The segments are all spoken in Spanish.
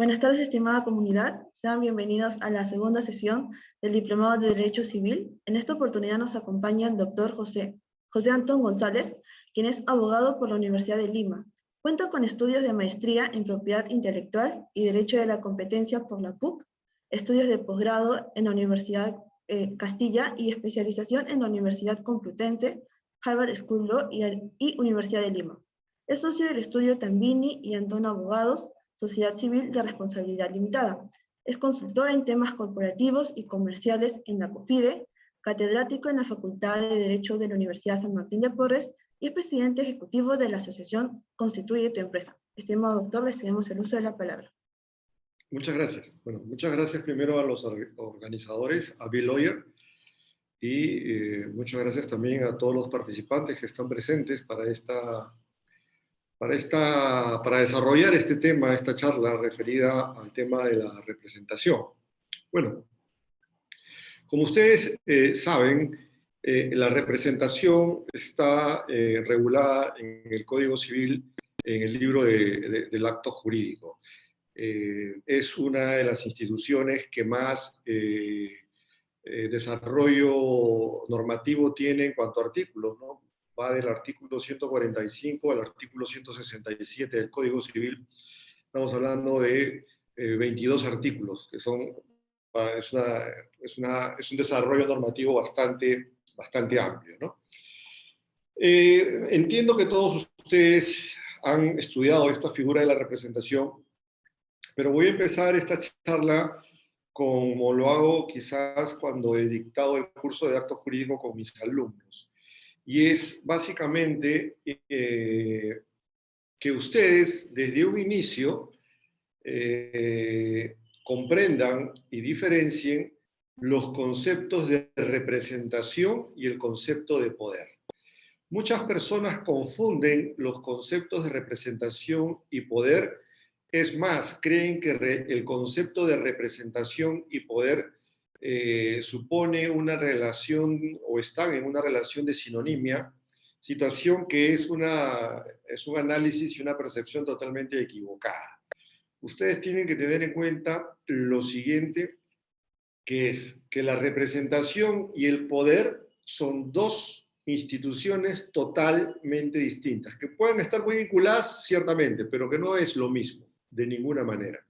Buenas tardes, estimada comunidad. Sean bienvenidos a la segunda sesión del Diplomado de Derecho Civil. En esta oportunidad nos acompaña el doctor José Antón González, quien es abogado por la Universidad de Lima. Cuenta con estudios de maestría en Propiedad Intelectual y Derecho de la Competencia por la PUC, estudios de posgrado en la Universidad Castilla y especialización en la Universidad Complutense, Harvard School Law y Universidad de Lima. Es socio del estudio Tambini y Antón Abogados, Sociedad Civil de Responsabilidad Limitada. Es consultora en temas corporativos y comerciales en la COFIDE, catedrático en la Facultad de Derecho de la Universidad San Martín de Porres y es presidente ejecutivo de la asociación Constituye tu Empresa. Estimado doctor, le cedemos el uso de la palabra. Muchas gracias. Bueno, muchas gracias primero a los organizadores, a Bill Lawyer, y muchas gracias también a todos los participantes que están presentes para desarrollar este tema, esta charla referida al tema de la representación. Bueno, como ustedes saben, la representación está regulada en el Código Civil, en el libro del acto jurídico. Es una de las instituciones que más desarrollo normativo tiene en cuanto a artículos, ¿no? Va del artículo 145 al artículo 167 del Código Civil. Estamos hablando de 22 artículos, que son, es un desarrollo normativo bastante amplio, ¿no? Entiendo que todos ustedes han estudiado esta figura de la representación, pero voy a empezar esta charla como lo hago quizás cuando he dictado el curso de acto jurídico con mis alumnos. Y es básicamente que ustedes desde un inicio comprendan y diferencien los conceptos de representación y el concepto de poder. Muchas personas confunden los conceptos de representación y poder. Es más, creen que el concepto de representación y poder supone una relación o están en una relación de sinonimia, situación que es un análisis y una percepción totalmente equivocada. Ustedes tienen que tener en cuenta lo siguiente, que es que la representación y el poder son dos instituciones totalmente distintas, que pueden estar muy vinculadas, ciertamente, pero que no es lo mismo, de ninguna manera.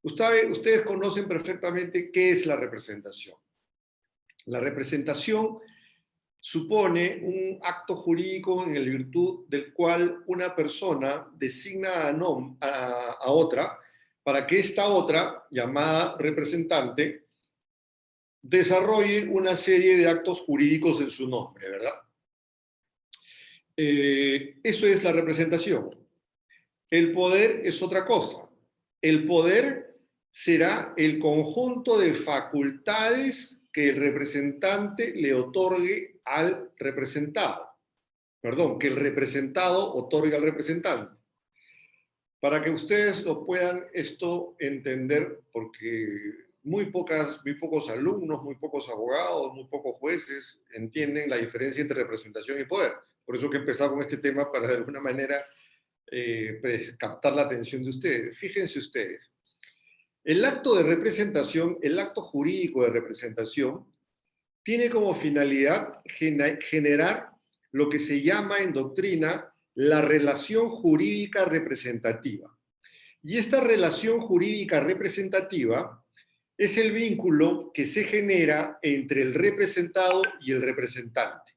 Ustedes conocen perfectamente qué es la representación. La representación supone un acto jurídico en el virtud del cual una persona designa a otra para que esta otra, llamada representante, desarrolle una serie de actos jurídicos en su nombre, ¿verdad? Eso es la representación. El poder es otra cosa. El poder será el conjunto de facultades que el representante le otorgue al representado. Perdón, que el representado otorgue al representante. Para que ustedes lo puedan entender, porque muy pocos alumnos, muy pocos abogados, muy pocos jueces entienden la diferencia entre representación y poder. Por eso que empezamos con este tema para de alguna manera captar la atención de ustedes. Fíjense ustedes, el acto de representación, el acto jurídico de representación, tiene como finalidad generar lo que se llama en doctrina la relación jurídica representativa. Y esta relación jurídica representativa es el vínculo que se genera entre el representado y el representante.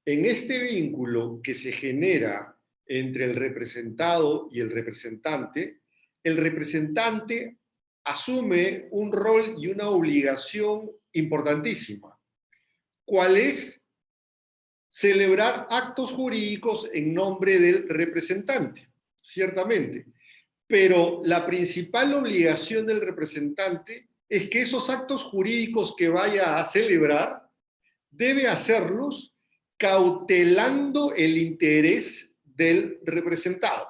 En este vínculo que se genera entre el representado y el representante asume un rol y una obligación importantísima. ¿Cuál es? Celebrar actos jurídicos en nombre del representante, ciertamente. Pero la principal obligación del representante es que esos actos jurídicos que vaya a celebrar debe hacerlos cautelando el interés del representado.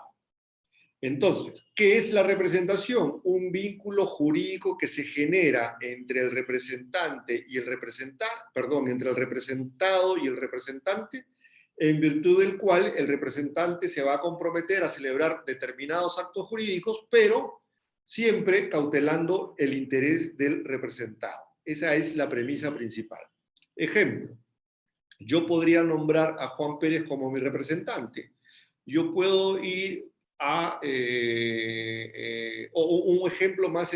Entonces, ¿qué es la representación? Un vínculo jurídico que se genera entre el representante y entre el representado y el representante, en virtud del cual el representante se va a comprometer a celebrar determinados actos jurídicos, pero siempre cautelando el interés del representado. Esa es la premisa principal. Ejemplo, yo podría nombrar a Juan Pérez como mi representante. Yo puedo ir a, o un ejemplo más,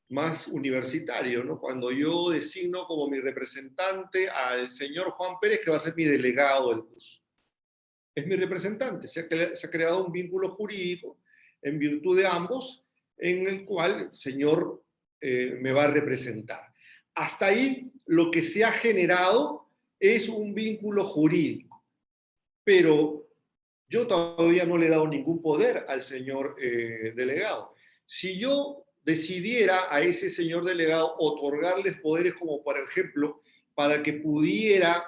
más universitario, ¿no? Cuando yo designo como mi representante al señor Juan Pérez, que va a ser mi delegado del curso. Es mi representante, se ha creado un vínculo jurídico en virtud de ambos, en el cual el señor me va a representar. Hasta ahí lo que se ha generado es un vínculo jurídico, pero yo todavía no le he dado ningún poder al señor delegado. Si yo decidiera a ese señor delegado otorgarles poderes como, por ejemplo, para que pudiera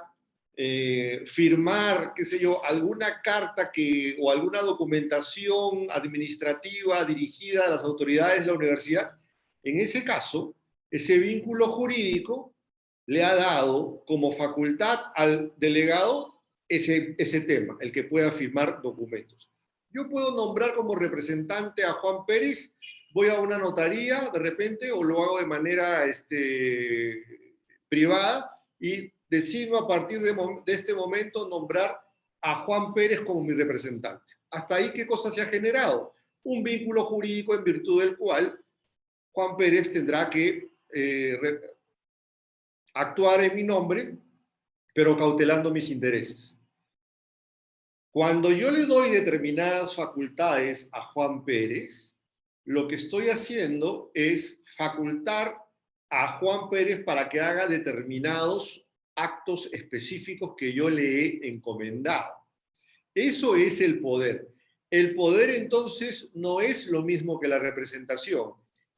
firmar, qué sé yo, alguna carta o alguna documentación administrativa dirigida a las autoridades de la universidad, en ese caso, ese vínculo jurídico le ha dado como facultad al delegado ese tema, el que pueda firmar documentos. Yo puedo nombrar como representante a Juan Pérez, voy a una notaría de repente, o lo hago de manera privada, y decido a partir de este momento nombrar a Juan Pérez como mi representante. Hasta ahí, ¿qué cosa se ha generado? Un vínculo jurídico en virtud del cual Juan Pérez tendrá que actuar en mi nombre, pero cautelando mis intereses. Cuando yo le doy determinadas facultades a Juan Pérez, lo que estoy haciendo es facultar a Juan Pérez para que haga determinados actos específicos que yo le he encomendado. Eso es el poder. El poder entonces no es lo mismo que la representación.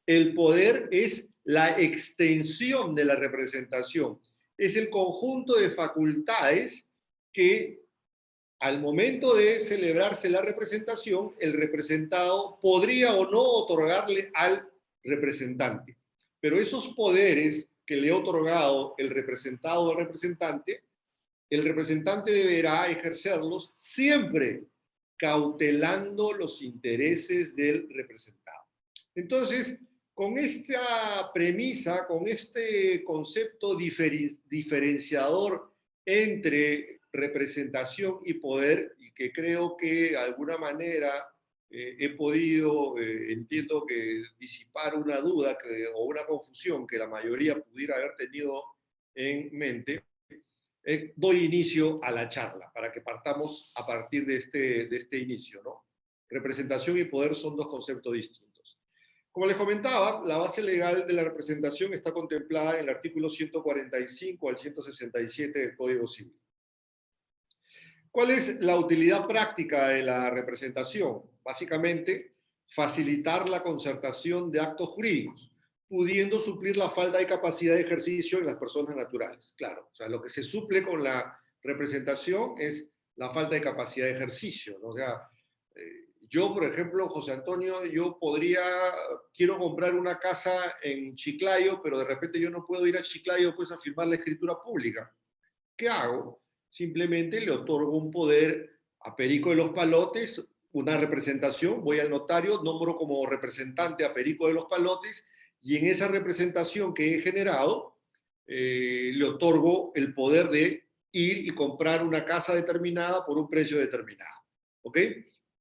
El poder es la extensión de la representación. Es el conjunto de facultades que al momento de celebrarse la representación, el representado podría o no otorgarle al representante. Pero esos poderes que le ha otorgado el representado al representante, el representante deberá ejercerlos siempre cautelando los intereses del representado. Entonces, con esta premisa, con este concepto diferenciador entre representación y poder, y que creo que de alguna manera he podido, entiendo que disipar una duda o una confusión que la mayoría pudiera haber tenido en mente, doy inicio a la charla para que partamos a partir de este inicio, ¿no? Representación y poder son dos conceptos distintos. Como les comentaba, la base legal de la representación está contemplada en el artículo 145 al 167 del Código Civil. ¿Cuál es la utilidad práctica de la representación? Básicamente, facilitar la concertación de actos jurídicos, pudiendo suplir la falta de capacidad de ejercicio en las personas naturales. Claro, o sea, lo que se suple con la representación es la falta de capacidad de ejercicio, ¿no? O sea, yo, por ejemplo, José Antonio, quiero comprar una casa en Chiclayo, pero de repente yo no puedo ir a Chiclayo pues a firmar la escritura pública. ¿Qué hago? Simplemente le otorgo un poder a Perico de los Palotes, una representación, voy al notario, nombro como representante a Perico de los Palotes, y en esa representación que he generado, le otorgo el poder de ir y comprar una casa determinada por un precio determinado. ¿Ok?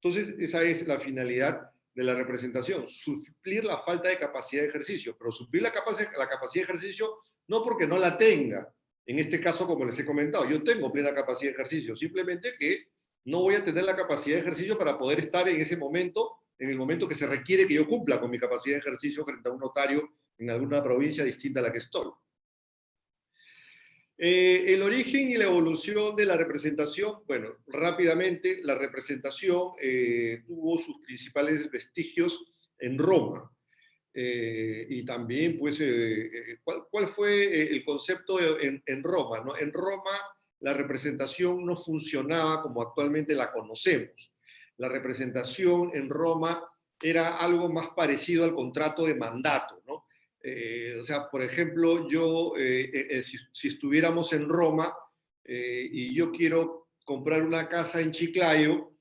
Entonces, esa es la finalidad de la representación, suplir la falta de capacidad de ejercicio, pero suplir la capacidad de ejercicio no porque no la tenga. En este caso, como les he comentado, yo tengo plena capacidad de ejercicio, simplemente que no voy a tener la capacidad de ejercicio para poder estar en ese momento, en el momento que se requiere que yo cumpla con mi capacidad de ejercicio frente a un notario en alguna provincia distinta a la que estoy. El origen y la evolución de la representación, bueno, rápidamente, la representación tuvo sus principales vestigios en Roma. Y también, pues, ¿cuál fue el concepto en Roma, ¿no? En Roma la representación no funcionaba como actualmente la conocemos. La representación en Roma era algo más parecido al contrato de mandato, ¿no? O sea, por ejemplo, si estuviéramos en Roma y yo quiero comprar una casa en Chiclayo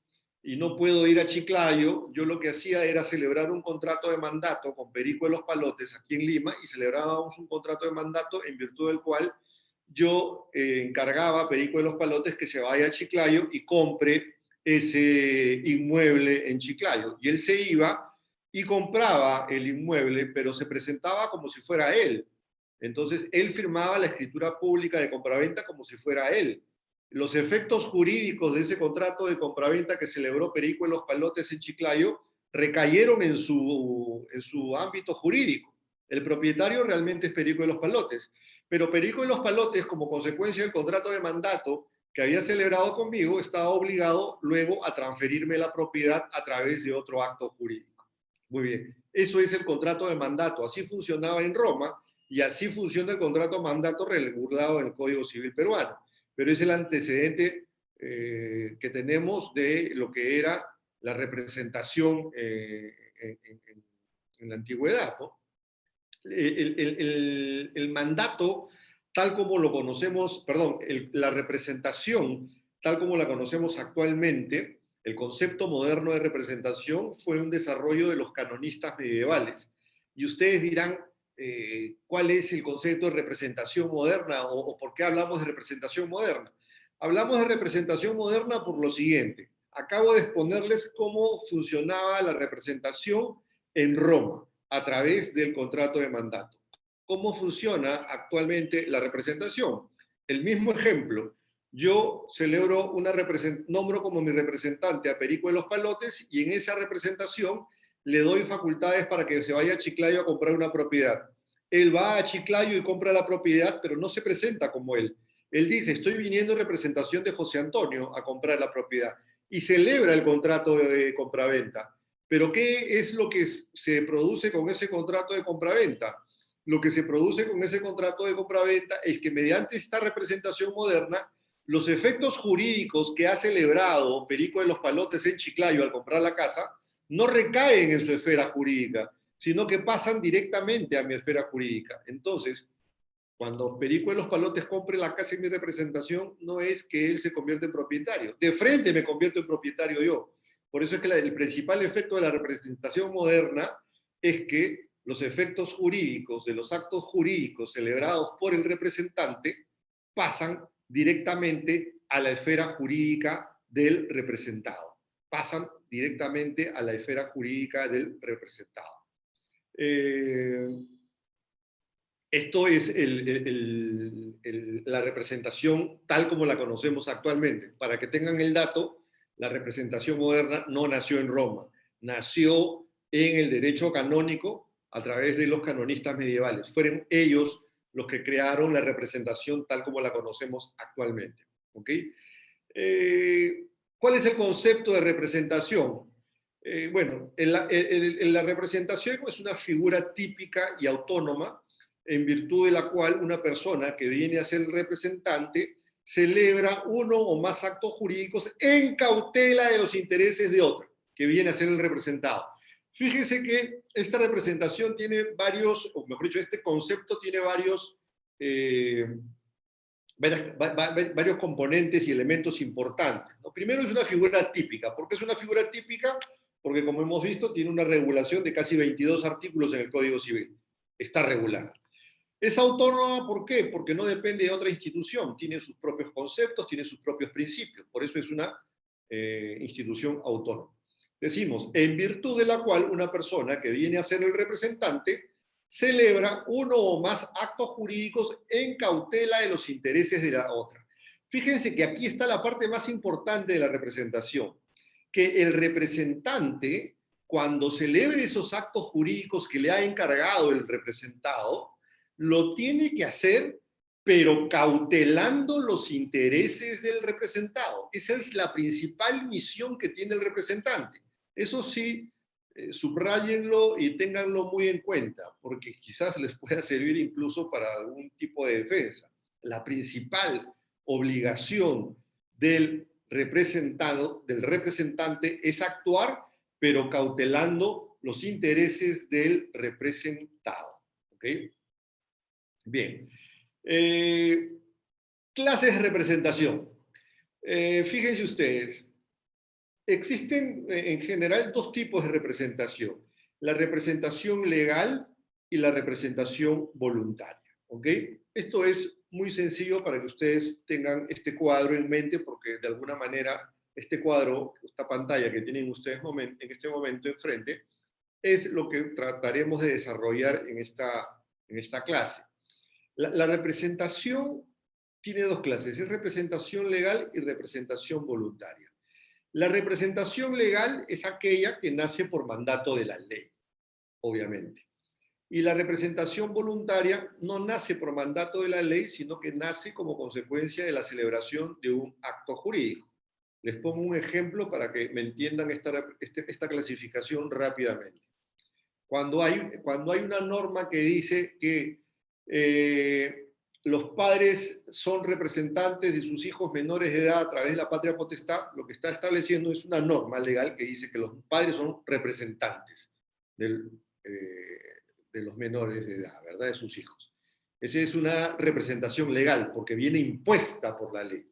y no puedo ir a Chiclayo, yo lo que hacía era celebrar un contrato de mandato con Perico de los Palotes aquí en Lima, y celebrábamos un contrato de mandato en virtud del cual yo encargaba a Perico de los Palotes que se vaya a Chiclayo y compre ese inmueble en Chiclayo. Y él se iba y compraba el inmueble, pero se presentaba como si fuera él. Entonces, él firmaba la escritura pública de compraventa como si fuera él. Los efectos jurídicos de ese contrato de compraventa que celebró Perico en los Palotes en Chiclayo recayeron en su ámbito jurídico. El propietario realmente es Perico de los Palotes, pero Perico de los Palotes, como consecuencia del contrato de mandato que había celebrado conmigo, estaba obligado luego a transferirme la propiedad a través de otro acto jurídico. Muy bien, eso es el contrato de mandato. Así funcionaba en Roma y así funciona el contrato de mandato regulado en el Código Civil peruano. Pero es el antecedente que tenemos de lo que era la representación en la antigüedad, ¿no? El mandato, tal como lo conocemos, perdón, la representación, tal como la conocemos actualmente, el concepto moderno de representación fue un desarrollo de los canonistas medievales. Y ustedes dirán, ¿cuál es el concepto de representación moderna o por qué hablamos de representación moderna? Hablamos de representación moderna por lo siguiente. Acabo de exponerles cómo funcionaba la representación en Roma a través del contrato de mandato. ¿Cómo funciona actualmente la representación? El mismo ejemplo. Yo celebro nombro como mi representante a Perico de los Palotes y en esa representación le doy facultades para que se vaya a Chiclayo a comprar una propiedad. Él va a Chiclayo y compra la propiedad, pero no se presenta como él. Él dice, estoy viniendo en representación de José Antonio a comprar la propiedad y celebra el contrato de compraventa. Pero ¿qué es lo que se produce con ese contrato de compraventa? Lo que se produce con ese contrato de compraventa es que mediante esta representación moderna, los efectos jurídicos que ha celebrado Perico de los Palotes en Chiclayo al comprar la casa no recaen en su esfera jurídica, sino que pasan directamente a mi esfera jurídica. Entonces, cuando Perico de los Palotes compre la casa en mi representación, no es que él se convierte en propietario. De frente me convierto en propietario yo. Por eso es que el principal efecto de la representación moderna es que los efectos jurídicos de los actos jurídicos celebrados por el representante pasan directamente a la esfera jurídica del representado. Pasan directamente a la esfera jurídica del representado. Esto es la representación tal como la conocemos actualmente. Para que tengan el dato, la representación moderna no nació en Roma, nació en el derecho canónico a través de los canonistas medievales. Fueron ellos los que crearon la representación tal como la conocemos actualmente. ¿Ok? ¿Cuál es el concepto de representación? Bueno, la representación es una figura típica y autónoma en virtud de la cual una persona que viene a ser el representante celebra uno o más actos jurídicos en cautela de los intereses de otro, que viene a ser el representado. Fíjense que esta representación tiene varios, o mejor dicho, este concepto tiene varios componentes y elementos importantes, ¿no? Primero es una figura típica. ¿Por qué es una figura típica? Porque, como hemos visto, tiene una regulación de casi 22 artículos en el Código Civil. Está regulada. Es autónoma, ¿por qué? Porque no depende de otra institución, tiene sus propios conceptos, tiene sus propios principios, por eso es una institución autónoma. Decimos, en virtud de la cual una persona que viene a ser el representante celebra uno o más actos jurídicos en cautela de los intereses de la otra. Fíjense que aquí está la parte más importante de la representación, que el representante, cuando celebre esos actos jurídicos que le ha encargado el representado, lo tiene que hacer, pero cautelando los intereses del representado. Esa es la principal misión que tiene el representante. Eso sí, subrayenlo y ténganlo muy en cuenta, porque quizás les pueda servir incluso para algún tipo de defensa. La principal obligación del representante es actuar, pero cautelando los intereses del representado. ¿Ok? Bien. Clases de representación. Fíjense ustedes, Existen en general dos tipos de representación: la representación legal y la representación voluntaria. ¿Ok? Esto es muy sencillo para que ustedes tengan este cuadro en mente, porque de alguna manera este cuadro, esta pantalla que tienen ustedes en este momento enfrente, es lo que trataremos de desarrollar en esta clase. La representación tiene dos clases: es representación legal y representación voluntaria. La representación legal es aquella que nace por mandato de la ley, obviamente. Y la representación voluntaria no nace por mandato de la ley, sino que nace como consecuencia de la celebración de un acto jurídico. Les pongo un ejemplo para que me entiendan esta clasificación rápidamente. Cuando hay una norma que dice que los padres son representantes de sus hijos menores de edad a través de la patria potestad, lo que está estableciendo es una norma legal que dice que los padres son representantes de los menores de edad, ¿verdad? De sus hijos. Esa es una representación legal porque viene impuesta por la ley.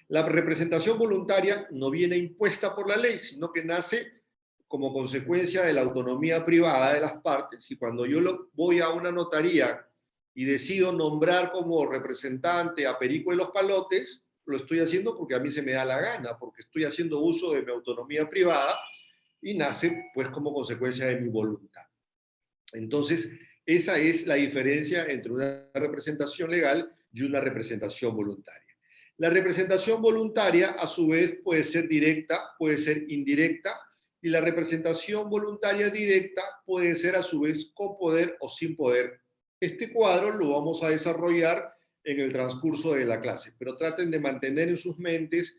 La representación voluntaria no viene impuesta por la ley, sino que nace como consecuencia de la autonomía privada de las partes, y cuando yo voy a una notaría y decido nombrar como representante a Perico de los Palotes, lo estoy haciendo porque a mí se me da la gana, porque estoy haciendo uso de mi autonomía privada y nace pues como consecuencia de mi voluntad. Entonces, esa es la diferencia entre una representación legal y una representación voluntaria. La representación voluntaria, a su vez, puede ser directa, puede ser indirecta, y la representación voluntaria directa puede ser, a su vez, con poder o sin poder. Este cuadro lo vamos a desarrollar en el transcurso de la clase, pero traten de mantener en sus mentes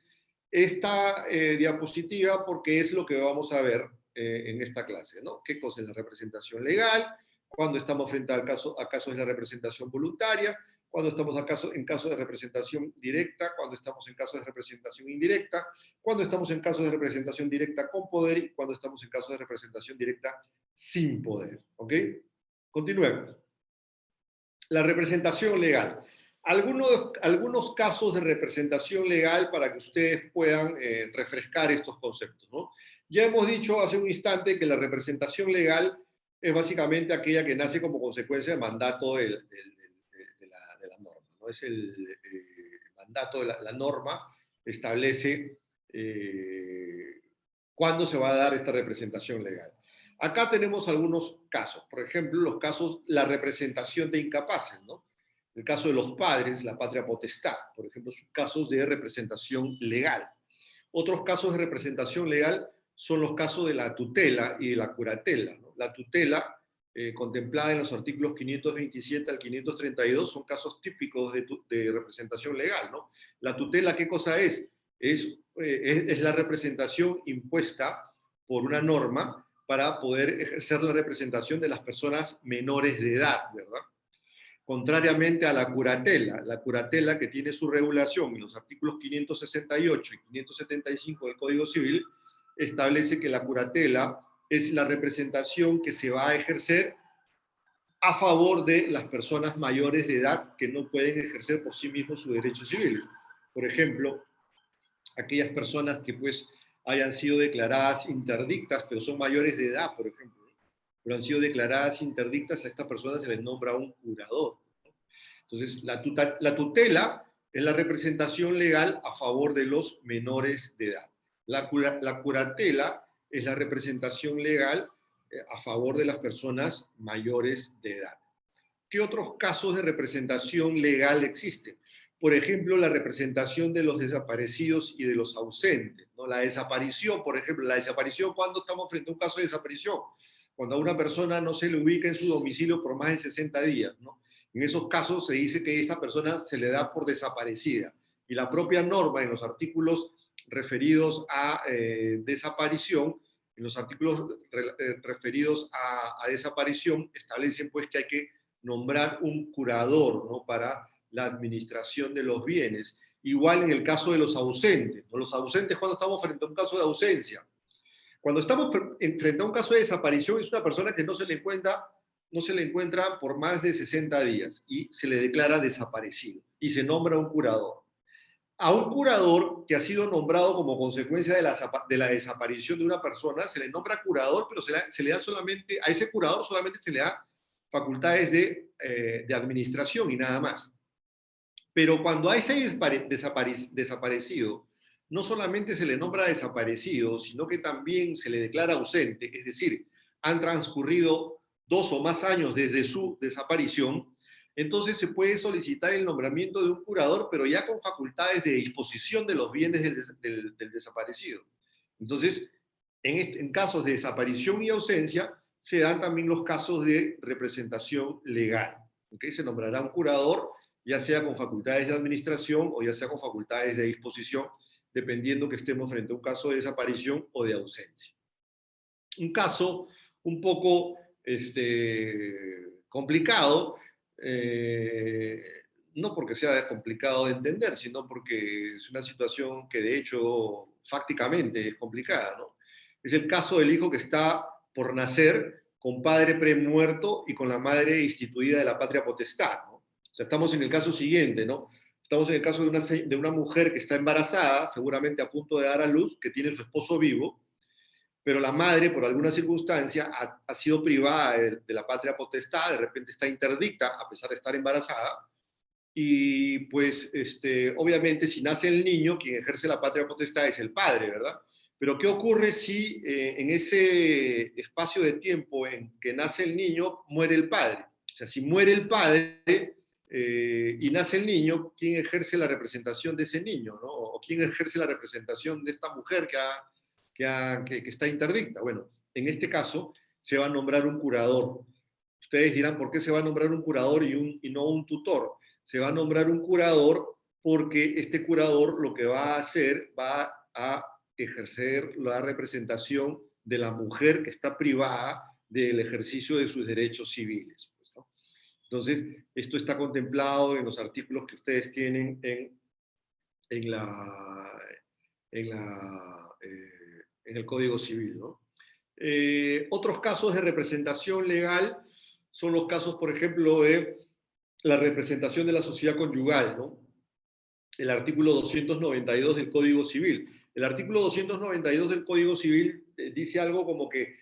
esta diapositiva porque es lo que vamos a ver en esta clase, ¿no? ¿Qué cosa es la representación legal? Cuando estamos frente a casos de la representación voluntaria, cuando estamos en casos de representación directa, cuando estamos en casos de representación indirecta, cuando estamos en casos de representación directa con poder y cuando estamos en casos de representación directa sin poder. ¿Ok? Continuemos. La representación legal. Algunos casos de representación legal para que ustedes puedan refrescar estos conceptos, ¿no? Ya hemos dicho hace un instante que la representación legal es básicamente aquella que nace como consecuencia del mandato de la norma, ¿no? Es el mandato de la norma establece cuándo se va a dar esta representación legal. Acá tenemos algunos casos, por ejemplo, la representación de incapaces, ¿no? El caso de los padres, la patria potestad, por ejemplo, son casos de representación legal. Otros casos de representación legal son los casos de la tutela y de la curatela, ¿no? La tutela, contemplada en los artículos 527 al 532, son casos típicos de representación legal, ¿no? La tutela, ¿qué cosa es? Es la representación impuesta por una norma para poder ejercer la representación de las personas menores de edad, ¿verdad? Contrariamente a la curatela que tiene su regulación en los artículos 568 y 575 del Código Civil, establece que la curatela es la representación que se va a ejercer a favor de las personas mayores de edad que no pueden ejercer por sí mismos sus derechos civiles. Por ejemplo, aquellas personas que pues hayan sido declaradas interdictas, pero son mayores de edad, por ejemplo, pero han sido declaradas interdictas, a estas personas se les nombra un curador. Entonces, la tutela es la representación legal a favor de los menores de edad. La curatela es la representación legal a favor de las personas mayores de edad. ¿Qué otros casos de representación legal existen? Por ejemplo, la representación de los desaparecidos y de los ausentes, ¿no? La desaparición, por ejemplo, ¿cuándo estamos frente a un caso de desaparición? Cuando a una persona no se le ubica en su domicilio por más de 60 días, ¿no? En esos casos se dice que a esa persona se le da por desaparecida. Y la propia norma en los artículos referidos a desaparición, en los artículos referidos a desaparición, establecen pues que hay que nombrar un curador, ¿no? Para la administración de los bienes. Igual en el caso de los ausentes, ¿no? Los ausentes, cuando estamos frente a un caso de ausencia. Cuando estamos frente a un caso de desaparición, es una persona que no se le encuentra por más de 60 días y se le declara desaparecido y se nombra un curador. A un curador que ha sido nombrado como consecuencia de la desaparición de una persona, se le nombra curador, pero se le da solamente, a ese curador solamente se le da facultades de administración y nada más. Pero cuando hay ese desaparecido, no solamente se le nombra desaparecido, sino que también se le declara ausente, es decir, han transcurrido 2 o más años desde su desaparición, entonces se puede solicitar el nombramiento de un curador, pero ya con facultades de disposición de los bienes del desaparecido. Entonces, en casos de desaparición y ausencia, se dan también los casos de representación legal. ¿Okay? Se nombrará un curador, ya sea con facultades de administración o ya sea con facultades de disposición, dependiendo que estemos frente a un caso de desaparición o de ausencia. Un caso un poco complicado, no porque sea complicado de entender, sino porque es una situación que de hecho fácticamente es complicada, ¿no? Es el caso del hijo que está por nacer con padre premuerto y con la madre instituida de la patria potestad, ¿no? O sea, estamos en el caso siguiente, ¿no? Estamos en el caso de una mujer que está embarazada, seguramente a punto de dar a luz, que tiene su esposo vivo, pero la madre, por alguna circunstancia, ha sido privada de la patria potestad, de repente está interdicta a pesar de estar embarazada, y pues obviamente si nace el niño, quien ejerce la patria potestad es el padre, ¿verdad? Pero ¿qué ocurre si en ese espacio de tiempo en que nace el niño muere el padre? O sea, si muere el padre y nace el niño, ¿quién ejerce la representación de ese niño? ¿No? ¿O quién ejerce la representación de esta mujer que está interdicta? Bueno, en este caso se va a nombrar un curador. Ustedes dirán, ¿por qué se va a nombrar un curador y no un tutor? Se va a nombrar un curador porque este curador lo que va a hacer, va a ejercer la representación de la mujer que está privada del ejercicio de sus derechos civiles. Pues, ¿no? Entonces, esto está contemplado en los artículos que ustedes tienen en, la, en el Código Civil, ¿no? Otros casos de representación legal son los casos, por ejemplo, de la representación de la sociedad conyugal, ¿no? El artículo 292 del Código Civil. El artículo 292 del Código Civil dice algo como que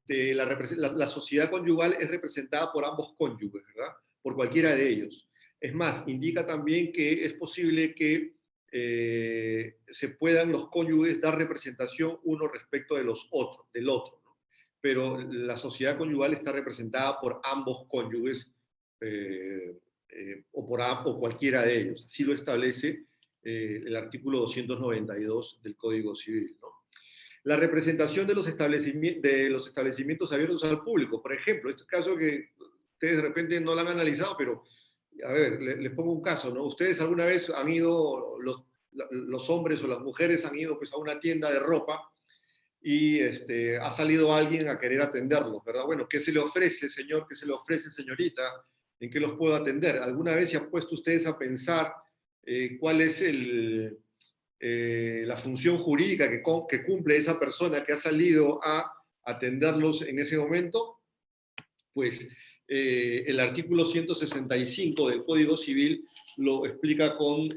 la sociedad conyugal es representada por ambos cónyuges, ¿verdad? Por cualquiera de ellos. Es más, indica también que es posible que se puedan los cónyuges dar representación uno respecto del otro, ¿no? Pero la sociedad conyugal está representada por ambos cónyuges o cualquiera de ellos. Así lo establece el artículo 292 del Código Civil, ¿no? La representación de los establecimientos abiertos al público, por ejemplo, este caso que ustedes de repente no lo han analizado, pero a ver, les pongo un caso, ¿no? Ustedes alguna vez han ido, los hombres o las mujeres han ido pues, a una tienda de ropa y ha salido alguien a querer atenderlos, ¿verdad? Bueno, ¿qué se le ofrece, señor? ¿Qué se le ofrece, señorita? ¿En qué los puedo atender? ¿Alguna vez se han puesto ustedes a pensar cuál es la función jurídica que cumple esa persona que ha salido a atenderlos en ese momento? Pues el artículo 165 del Código Civil lo explica con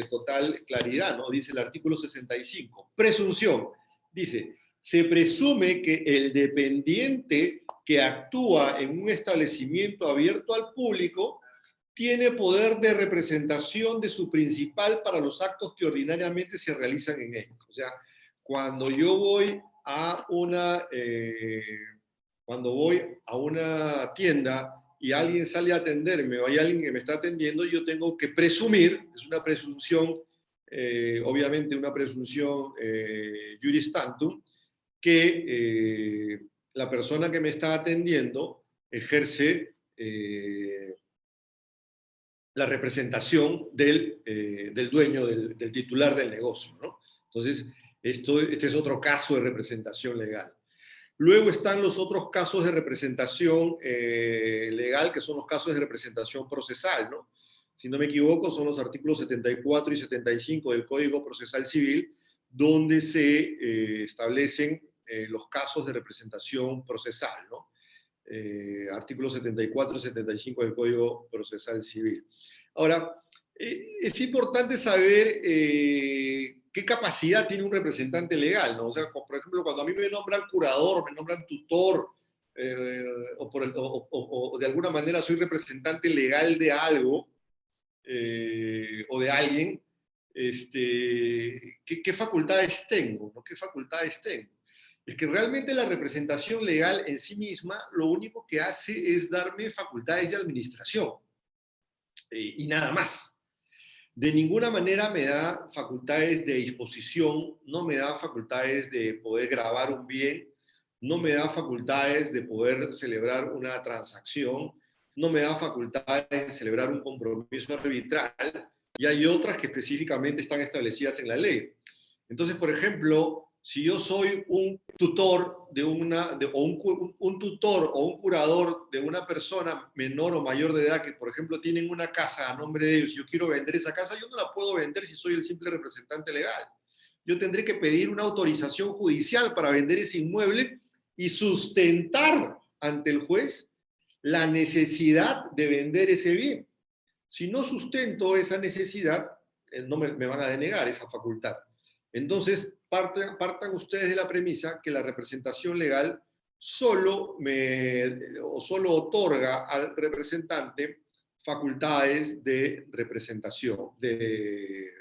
total claridad, ¿no? Dice el artículo 65, presunción. Dice, se presume que el dependiente que actúa en un establecimiento abierto al público tiene poder de representación de su principal para los actos que ordinariamente se realizan en él. O sea, cuando yo voy a una tienda y alguien sale a atenderme o hay alguien que me está atendiendo, yo tengo que presumir, es una presunción, obviamente una presunción juris tantum, que la persona que me está atendiendo ejerce la representación del dueño, del titular del negocio, ¿no? Entonces, este es otro caso de representación legal. Luego están los otros casos de representación legal, que son los casos de representación procesal, ¿no? Si no me equivoco, son los artículos 74 y 75 del Código Procesal Civil, donde se establecen los casos de representación procesal, ¿no? Artículos 74 y 75 del Código Procesal Civil. Ahora, Es importante saber qué capacidad tiene un representante legal, ¿no? O sea, por ejemplo, cuando a mí me nombran curador, me nombran tutor, o de alguna manera soy representante legal de algo, o de alguien, ¿qué facultades tengo? ¿No? ¿Qué facultades tengo? Es que realmente la representación legal en sí misma lo único que hace es darme facultades de administración, y nada más. De ninguna manera me da facultades de disposición, no me da facultades de poder grabar un bien, no me da facultades de poder celebrar una transacción, no me da facultades de celebrar un compromiso arbitral, y hay otras que específicamente están establecidas en la ley. Entonces, por ejemplo, si yo soy un tutor un tutor o un curador de una persona menor o mayor de edad que, por ejemplo, tienen una casa a nombre de ellos, yo quiero vender esa casa, yo no la puedo vender si soy el simple representante legal. Yo tendré que pedir una autorización judicial para vender ese inmueble y sustentar ante el juez la necesidad de vender ese bien. Si no sustento esa necesidad, no me van a denegar esa facultad. Entonces, partan ustedes de la premisa que la representación legal solo otorga al representante facultades de representación, de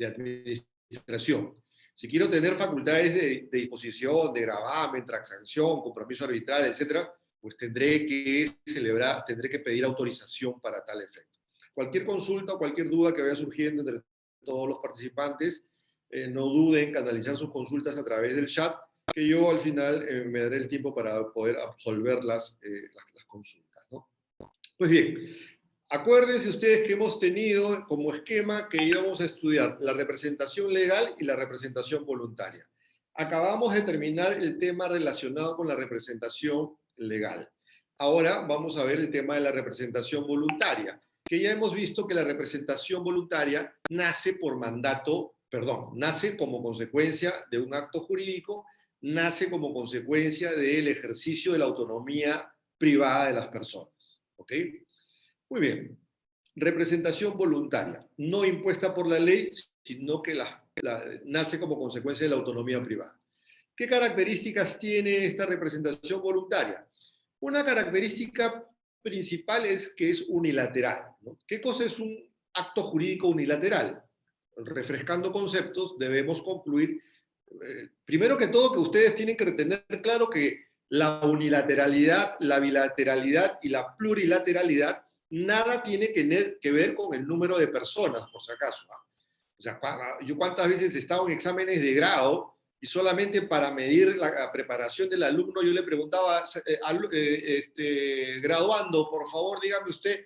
administración. Si quiero tener facultades de disposición, de gravamen, transacción, compromiso arbitral, etc., pues tendré que pedir autorización para tal efecto. Cualquier consulta o cualquier duda que vaya surgiendo entre todos los participantes, no duden en canalizar sus consultas a través del chat, que yo al final me daré el tiempo para poder absolver las consultas, ¿no? Pues bien, acuérdense ustedes que hemos tenido como esquema que íbamos a estudiar la representación legal y la representación voluntaria. Acabamos de terminar el tema relacionado con la representación legal. Ahora vamos a ver el tema de la representación voluntaria, que ya hemos visto que la representación voluntaria nace nace como consecuencia de un acto jurídico, nace como consecuencia del ejercicio de la autonomía privada de las personas. ¿Ok? Muy bien. Representación voluntaria, no impuesta por la ley, sino que nace como consecuencia de la autonomía privada. ¿Qué características tiene esta representación voluntaria? Una característica principal es que es unilateral, ¿no? ¿Qué cosa es un acto jurídico unilateral? Refrescando conceptos, debemos concluir, primero que todo, que ustedes tienen que tener claro que la unilateralidad, la bilateralidad y la plurilateralidad nada tiene que ver con el número de personas, por si acaso. O sea, yo cuántas veces he estado en exámenes de grado y solamente para medir la preparación del alumno yo le preguntaba, graduando, por favor, dígame usted,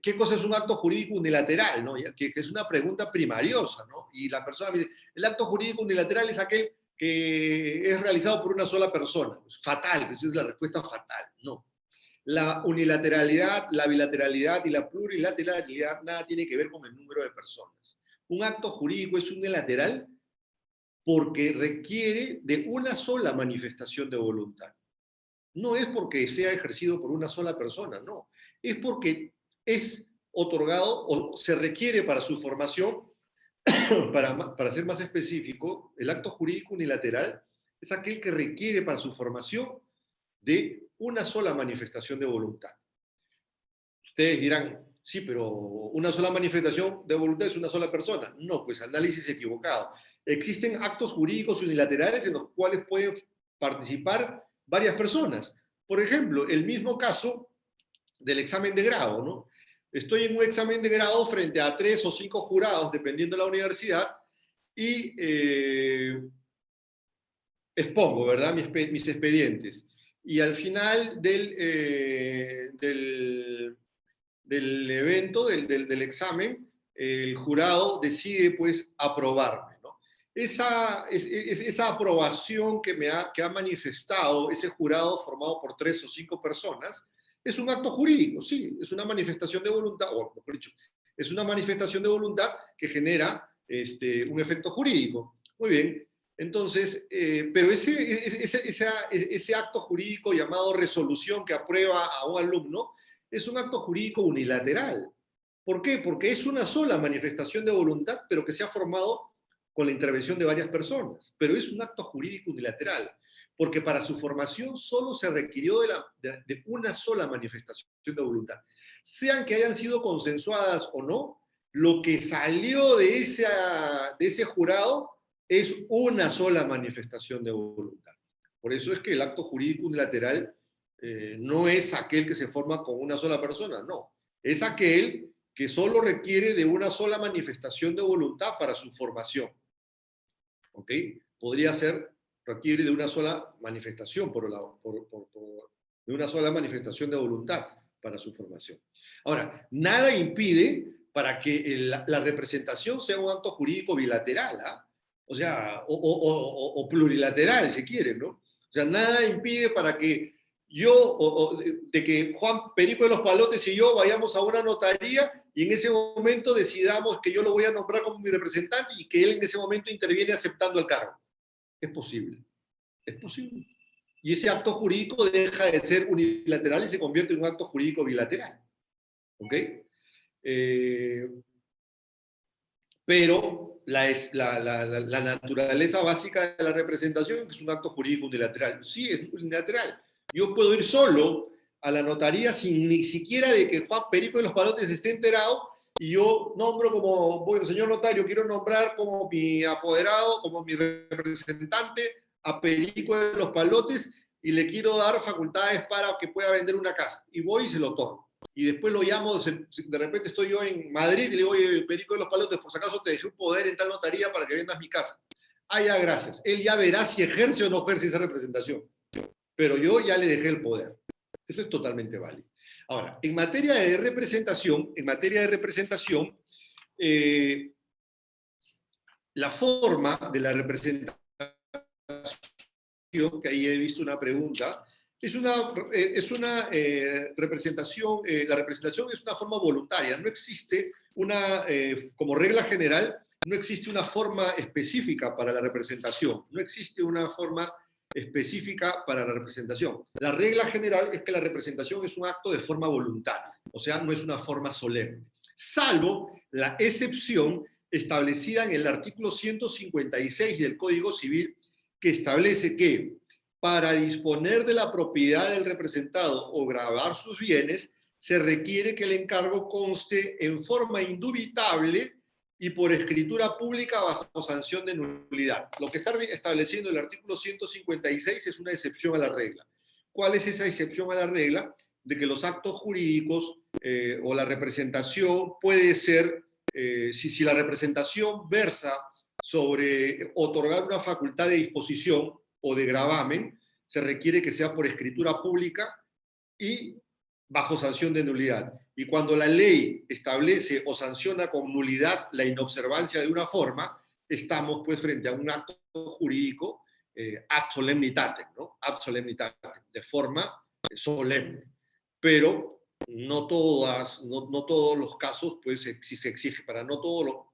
¿qué cosa es un acto jurídico unilateral? ¿No? Que es una pregunta primariosa, ¿no? Y la persona me dice, el acto jurídico unilateral es aquel que es realizado por una sola persona. Pues fatal, esa es la respuesta fatal. No. La unilateralidad, la bilateralidad y la plurilateralidad nada tiene que ver con el número de personas. Un acto jurídico es unilateral porque requiere de una sola manifestación de voluntad. No es porque sea ejercido por una sola persona, no. Es porque es otorgado o se requiere para su formación, para ser más específico, el acto jurídico unilateral es aquel que requiere para su formación de una sola manifestación de voluntad. Ustedes dirán, sí, pero una sola manifestación de voluntad es una sola persona. No, pues análisis equivocado. Existen actos jurídicos unilaterales en los cuales pueden participar varias personas. Por ejemplo, el mismo caso del examen de grado, ¿no? Estoy en un examen de grado frente a 3 o 5 jurados, dependiendo de la universidad, y expongo, ¿verdad?, mis expedientes. Y al final del evento, del examen, el jurado decide, pues, aprobarme, ¿no? Esa aprobación que ha manifestado ese jurado formado por 3 o 5 personas es un acto jurídico, sí, es una manifestación de voluntad, o mejor dicho, es una manifestación de voluntad que genera un efecto jurídico. Muy bien, entonces, pero ese acto jurídico llamado resolución que aprueba a un alumno es un acto jurídico unilateral. ¿Por qué? Porque es una sola manifestación de voluntad, pero que se ha formado con la intervención de varias personas. Pero es un acto jurídico unilateral, porque para su formación solo se requirió de una sola manifestación de voluntad. Sean que hayan sido consensuadas o no, lo que salió de ese jurado es una sola manifestación de voluntad. Por eso es que el acto jurídico unilateral no es aquel que se forma con una sola persona, no. Es aquel que solo requiere de una sola manifestación de voluntad para su formación. ¿Ok? Podría ser, requiere de una sola manifestación, de una sola manifestación de voluntad para su formación. Ahora, nada impide para que la representación sea un acto jurídico bilateral, ¿ah? O sea, o plurilateral, si quieren, ¿no? O sea, nada impide para que de que Juan Perico de los Palotes y yo vayamos a una notaría y en ese momento decidamos que yo lo voy a nombrar como mi representante y que él en ese momento interviene aceptando el cargo. Es posible, es posible. Y ese acto jurídico deja de ser unilateral y se convierte en un acto jurídico bilateral. ¿Ok? Pero la naturaleza básica de la representación es un acto jurídico unilateral. Sí, es unilateral. Yo puedo ir solo a la notaría sin ni siquiera de que Juan Perico de los Palotes esté enterado y yo nombro como, señor notario, quiero nombrar como mi apoderado, como mi representante a Perico de los Palotes y le quiero dar facultades para que pueda vender una casa. Y voy y se lo otorgo. Y después lo llamo, de repente estoy yo en Madrid y le digo, oye, Perico de los Palotes, por si acaso te dejé un poder en tal notaría para que vendas mi casa. Ah, ya, gracias. Él ya verá si ejerce o no ejerce esa representación. Pero yo ya le dejé el poder. Eso es totalmente válido. Ahora, en materia de representación, la forma de la representación, que ahí he visto una pregunta, es una representación, la representación es una forma voluntaria, no existe como regla general, no existe una forma específica para la representación, no existe una forma específica para la representación. La regla general es que la representación es un acto de forma voluntaria, o sea, no es una forma solemne, salvo la excepción establecida en el artículo 156 del Código Civil, que establece que para disponer de la propiedad del representado o gravar sus bienes, se requiere que el encargo conste en forma indubitable y por escritura pública bajo sanción de nulidad. Lo que está estableciendo el artículo 156 es una excepción a la regla. ¿Cuál es esa excepción a la regla? De que los actos jurídicos o la representación puede ser, si la representación versa sobre otorgar una facultad de disposición o de gravamen, se requiere que sea por escritura pública y bajo sanción de nulidad. Y cuando la ley establece o sanciona con nulidad la inobservancia de una forma, estamos pues frente a un acto jurídico ad solemnitatem, ¿no? Ad solemnitatem, de forma solemne. Pero no todos los casos, pues si se exige para todos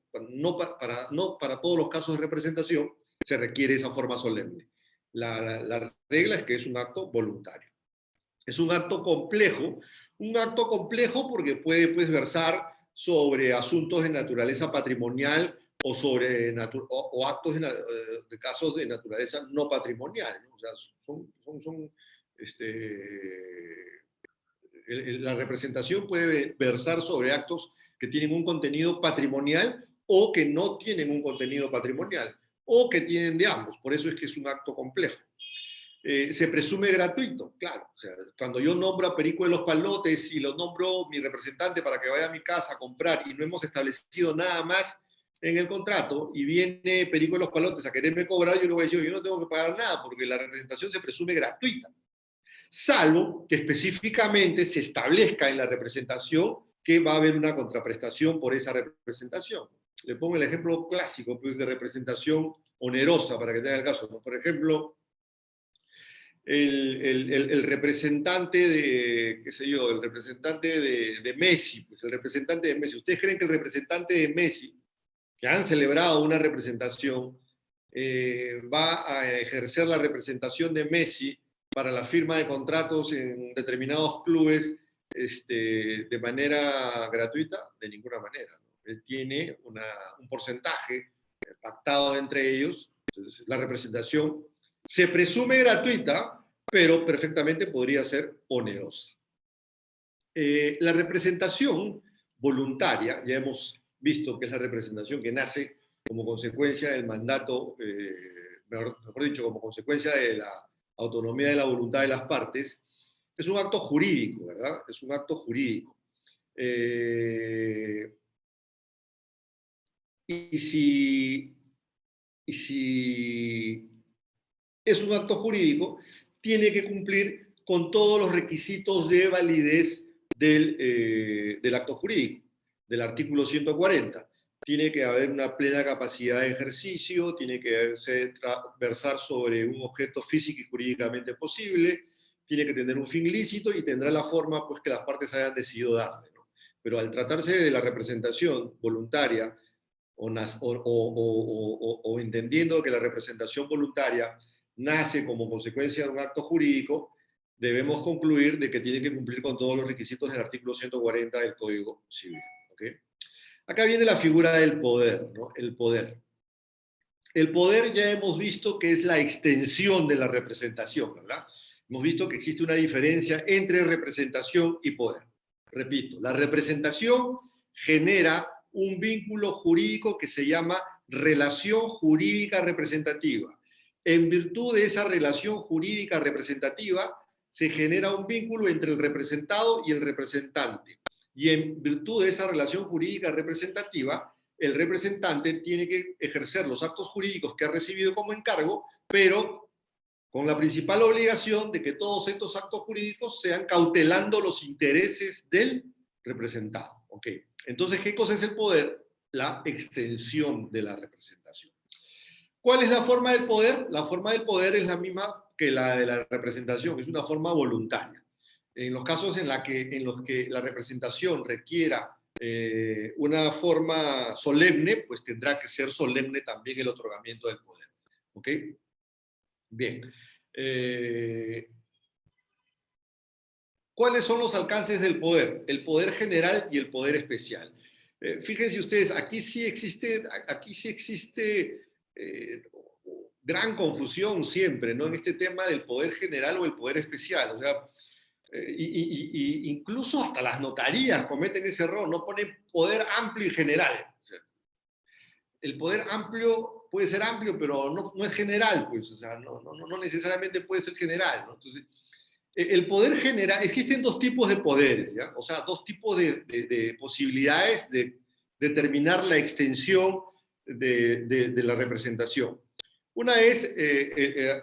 los casos de representación, se requiere esa forma solemne. La regla es que es un acto voluntario. Es un acto complejo porque puede pues, versar sobre asuntos de naturaleza patrimonial o sobre actos de casos de naturaleza no patrimonial, ¿no? O sea, la representación puede versar sobre actos que tienen un contenido patrimonial o que no tienen un contenido patrimonial, o que tienen de ambos. Por eso es que es un acto complejo. Se presume gratuito, claro. O sea, cuando yo nombro a Perico de los Palotes y lo nombro mi representante para que vaya a mi casa a comprar y no hemos establecido nada más en el contrato y viene Perico de los Palotes a quererme cobrar, yo le voy a decir, yo no tengo que pagar nada porque la representación se presume gratuita. Salvo que específicamente se establezca en la representación que va a haber una contraprestación por esa representación. Le pongo el ejemplo clásico pues, de representación onerosa para que tenga el caso, ¿no? Por ejemplo, el representante de, qué sé yo, el representante de Messi, pues el representante de Messi. ¿Ustedes creen que el representante de Messi, que han celebrado una representación, va a ejercer la representación de Messi para la firma de contratos en determinados clubes de manera gratuita, de ninguna manera, ¿no? Él tiene un porcentaje pactado entre ellos. Entonces, la representación se presume gratuita, pero perfectamente podría ser onerosa. La representación voluntaria, ya hemos visto que es la representación que nace como consecuencia del mandato, mejor dicho, como consecuencia de la autonomía de la voluntad de las partes, es un acto jurídico, ¿verdad? Es un acto jurídico. Y si es un acto jurídico, tiene que cumplir con todos los requisitos de validez del acto jurídico, del artículo 140. Tiene que haber una plena capacidad de ejercicio, tiene que versar sobre un objeto físico y jurídicamente posible, tiene que tener un fin lícito y tendrá la forma pues, que las partes hayan decidido darle, ¿no? Pero al tratarse de la representación voluntaria, o entendiendo que la representación voluntaria nace como consecuencia de un acto jurídico, debemos concluir de que tiene que cumplir con todos los requisitos del artículo 140 del Código Civil. ¿Okay? Acá viene la figura del poder, ¿no? El poder. El poder ya hemos visto que es la extensión de la representación, ¿verdad? Hemos visto que existe una diferencia entre representación y poder. Repito, la representación genera un vínculo jurídico que se llama relación jurídica representativa. En virtud de esa relación jurídica representativa, se genera un vínculo entre el representado y el representante. Y en virtud de esa relación jurídica representativa, el representante tiene que ejercer los actos jurídicos que ha recibido como encargo, pero con la principal obligación de que todos estos actos jurídicos sean cautelando los intereses del representado. ¿Okay? Entonces, ¿qué cosa es el poder? La extensión de la representación. ¿Cuál es la forma del poder? La forma del poder es la misma que la de la representación, es una forma voluntaria. En los casos en los que la representación requiera una forma solemne, pues tendrá que ser solemne también el otorgamiento del poder. ¿Ok? Bien. ¿Cuáles son los alcances del poder? El poder general y el poder especial. Fíjense ustedes, aquí sí existe gran confusión siempre, ¿no? En este tema del poder general o el poder especial. O sea, incluso hasta las notarías cometen ese error, no ponen poder amplio y general. O sea, el poder amplio puede ser amplio, pero no es general, pues, o sea, no necesariamente puede ser general, ¿no? Entonces, el poder general, existen dos tipos de poderes, ¿ya? O sea, dos tipos de posibilidades de determinar la extensión de la representación. Una es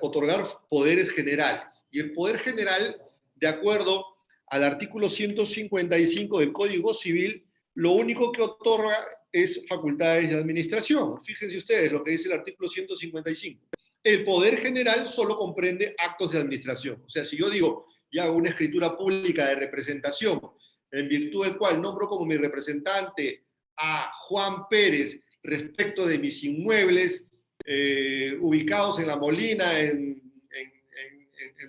otorgar poderes generales, y el poder general, de acuerdo al artículo 155 del Código Civil, lo único que otorga es facultades de administración. Fíjense ustedes lo que dice el artículo 155. El poder general solo comprende actos de administración. O sea, si yo digo, y hago una escritura pública de representación, en virtud del cual nombro como mi representante a Juan Pérez respecto de mis inmuebles ubicados en La Molina, en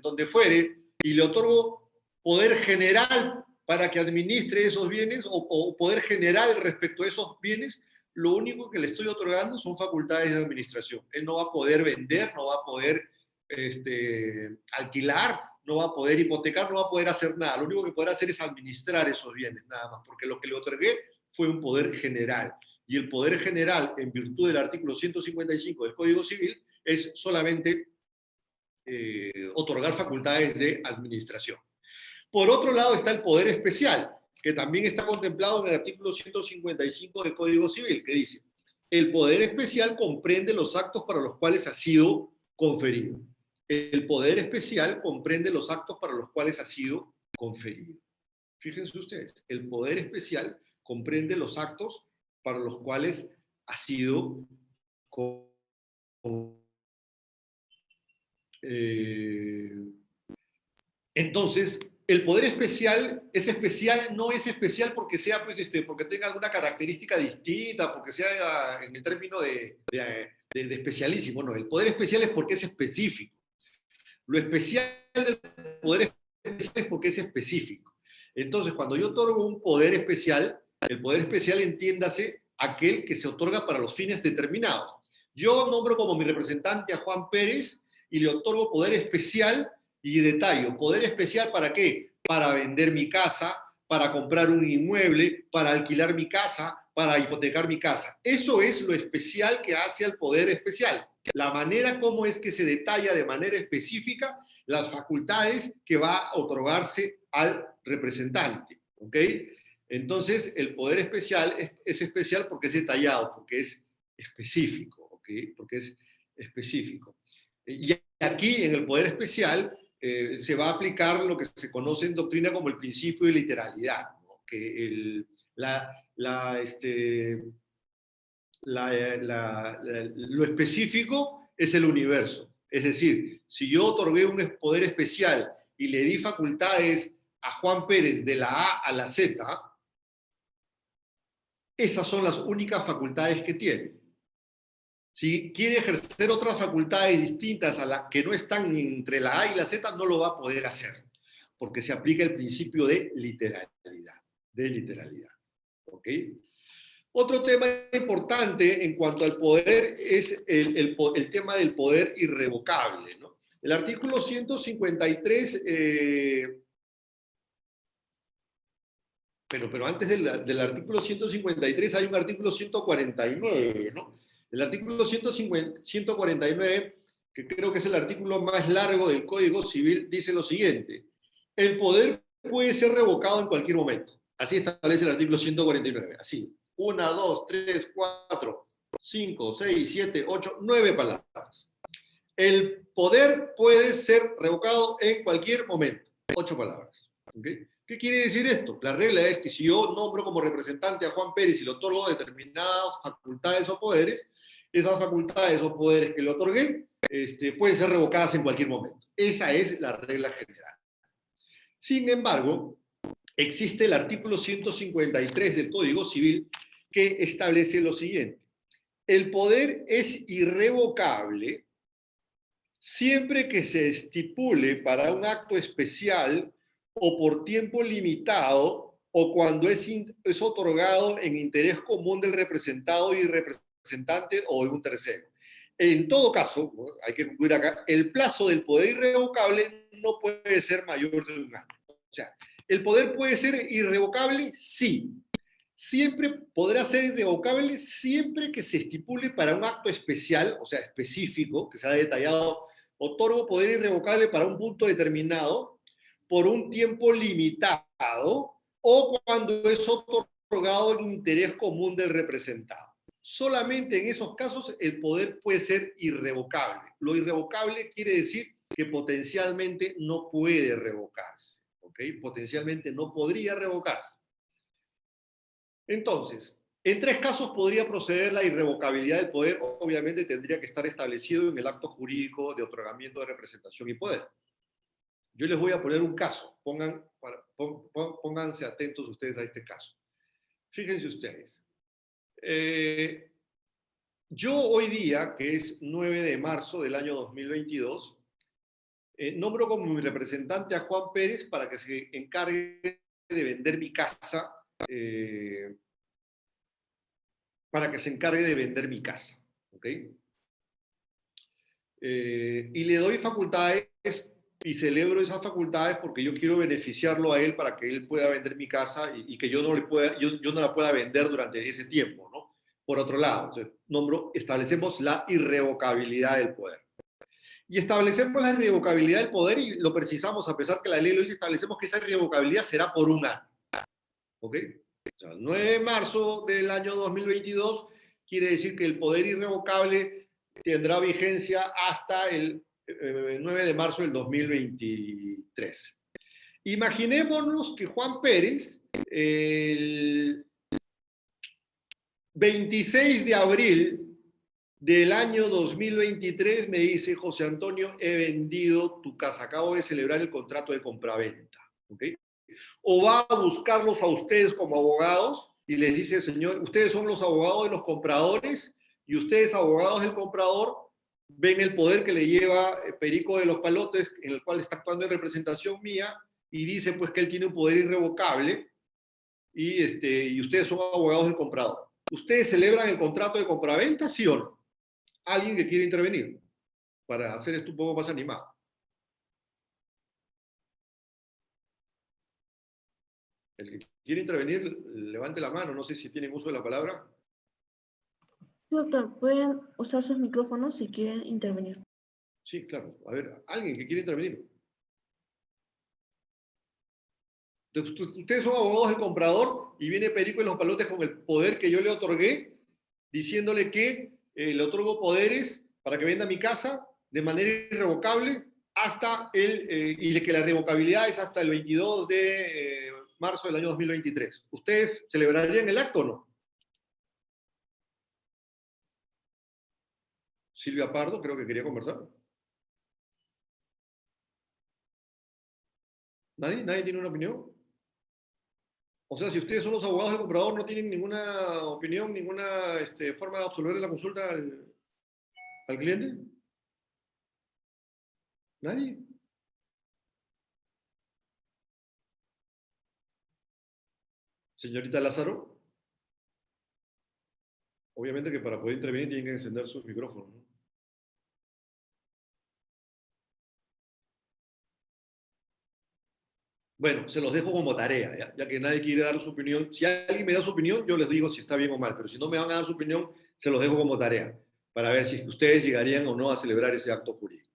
donde fuere, y le otorgo poder general para que administre esos bienes o poder general respecto a esos bienes, lo único que le estoy otorgando son facultades de administración. Él no va a poder vender, no va a poder alquilar, no va a poder hipotecar, no va a poder hacer nada. Lo único que podrá hacer es administrar esos bienes, nada más, porque lo que le otorgué fue un poder general. Y el poder general, en virtud del artículo 155 del Código Civil, es solamente otorgar facultades de administración. Por otro lado está el poder especial, que también está contemplado en el artículo 155 del Código Civil, que dice, el poder especial comprende los actos para los cuales ha sido conferido. El poder especial comprende los actos para los cuales ha sido conferido. Fíjense ustedes, el poder especial comprende los actos para los cuales ha sido entonces, el poder especial es especial, no es especial porque sea, pues, porque tenga alguna característica distinta, porque sea en el término de especialísimo. No, el poder especial es porque es específico. Lo especial del poder especial es porque es específico. Entonces, cuando yo otorgo un poder especial, el poder especial, entiéndase, aquel que se otorga para los fines determinados. Yo nombro como mi representante a Juan Pérez y le otorgo poder especial y detallo. ¿Poder especial para qué? Para vender mi casa, para comprar un inmueble, para alquilar mi casa, para hipotecar mi casa. Eso es lo especial que hace al poder especial. La manera como es que se detalla de manera específica las facultades que va a otorgarse al representante. ¿Ok? Entonces, el poder especial es especial porque es detallado, porque es específico. ¿Ok? Porque es específico. Y aquí, en el poder especial, se va a aplicar lo que se conoce en doctrina como el principio de literalidad, ¿no? Que lo específico es el universo. Es decir, si yo otorgué un poder especial y le di facultades a Juan Pérez de la A a la Z, esas son las únicas facultades que tiene. Si quiere ejercer otras facultades distintas a las que no están entre la A y la Z, no lo va a poder hacer, porque se aplica el principio de literalidad. ¿Ok? Otro tema importante en cuanto al poder es el tema del poder irrevocable, ¿no? El artículo 153, pero antes del artículo 153 hay un artículo 149, ¿no? El artículo 149, que creo que es el artículo más largo del Código Civil, dice lo siguiente: el poder puede ser revocado en cualquier momento. Así establece el artículo 149, así. 1, 2, 3, 4, 5, 6, 7, 8, 9 palabras. El poder puede ser revocado en cualquier momento. 8 palabras. ¿Okay? ¿Qué quiere decir esto? La regla es que si yo nombro como representante a Juan Pérez y le otorgo determinadas facultades o poderes, esas facultades o poderes que le otorgué pueden ser revocadas en cualquier momento. Esa es la regla general. Sin embargo, existe el artículo 153 del Código Civil que establece lo siguiente: el poder es irrevocable siempre que se estipule para un acto especial o por tiempo limitado, o cuando es otorgado en interés común del representado y representante o de un tercero. En todo caso, hay que concluir acá, el plazo del poder irrevocable no puede ser mayor de un año. O sea, ¿el poder puede ser irrevocable? Sí. Siempre podrá ser irrevocable siempre que se estipule para un acto especial, o sea, específico, que se ha detallado: otorgo poder irrevocable para un punto determinado, por un tiempo limitado, o cuando es otorgado en interés común del representado. Solamente en esos casos el poder puede ser irrevocable. Lo irrevocable quiere decir que potencialmente no puede revocarse. ¿Ok? Potencialmente no podría revocarse. Entonces, en 3 casos podría proceder la irrevocabilidad del poder. Obviamente tendría que estar establecido en el acto jurídico de otorgamiento de representación y poder. Yo les voy a poner un caso. Pónganse atentos ustedes a este caso. Fíjense ustedes. Yo hoy día, que es 9 de marzo del año 2022, nombro como mi representante a Juan Pérez para que se encargue de vender mi casa. ¿Ok? Y le doy facultades y celebro esas facultades porque yo quiero beneficiarlo a él para que él pueda vender mi casa y que yo no la pueda vender durante ese tiempo, ¿no? Por otro lado, establecemos la irrevocabilidad del poder. Y establecemos la irrevocabilidad del poder y lo precisamos, a pesar que la ley lo dice, establecemos que esa irrevocabilidad será por un año. ¿Ok? O sea, 9 de marzo del año 2022 quiere decir que el poder irrevocable tendrá vigencia hasta el 9 de marzo del 2023. Imaginémonos que Juan Pérez, el 26 de abril del año 2023, me dice: José Antonio, he vendido tu casa, acabo de celebrar el contrato de compraventa. ¿Ok? O va a buscarlos a ustedes como abogados y les dice: señor, ustedes son los abogados de los compradores y ustedes, abogados del comprador, ven el poder que le lleva Perico de los Palotes, en el cual está actuando en representación mía, y dice pues que él tiene un poder irrevocable y ustedes son abogados del comprador. ¿Ustedes celebran el contrato de compraventa, sí o no? Alguien que quiere intervenir para hacer esto un poco más animado. El que quiere intervenir, levante la mano. No sé si tienen uso de la palabra. Doctor, pueden usar sus micrófonos si quieren intervenir. Sí, claro. A ver, alguien que quiere intervenir. Ustedes son abogados del comprador y viene Perico en los palotes con el poder que yo le otorgué, diciéndole que le otorgo poderes para que venda mi casa de manera irrevocable y que la revocabilidad es hasta el 22 de marzo del año 2023. ¿Ustedes celebrarían el acto o no? Silvia Pardo, creo que quería conversar. ¿Nadie? ¿Nadie tiene una opinión? O sea, si ustedes son los abogados del comprador, no tienen ninguna opinión, ninguna forma de absolver la consulta al cliente. ¿Nadie? Señorita Lázaro, obviamente que para poder intervenir tienen que encender sus micrófonos, ¿no? Bueno, se los dejo como tarea, ya que nadie quiere dar su opinión. Si alguien me da su opinión, yo les digo si está bien o mal, pero si no me van a dar su opinión, se los dejo como tarea, para ver si ustedes llegarían o no a celebrar ese acto jurídico.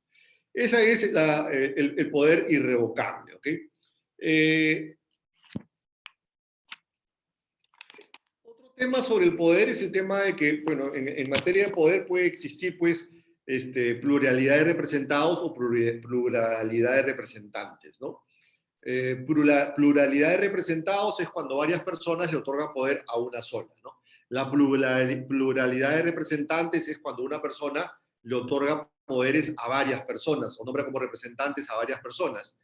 Ese es el poder irrevocable, ¿ok? Otro tema sobre el poder es el tema de que, bueno, en materia de poder puede existir, pues, pluralidad de representados o pluralidad de representantes, ¿no? Pluralidad de representados es cuando varias personas le otorgan poder a una sola, ¿no? La pluralidad de representantes es cuando una persona le otorga poderes a varias personas o nombra como representantes a varias personas.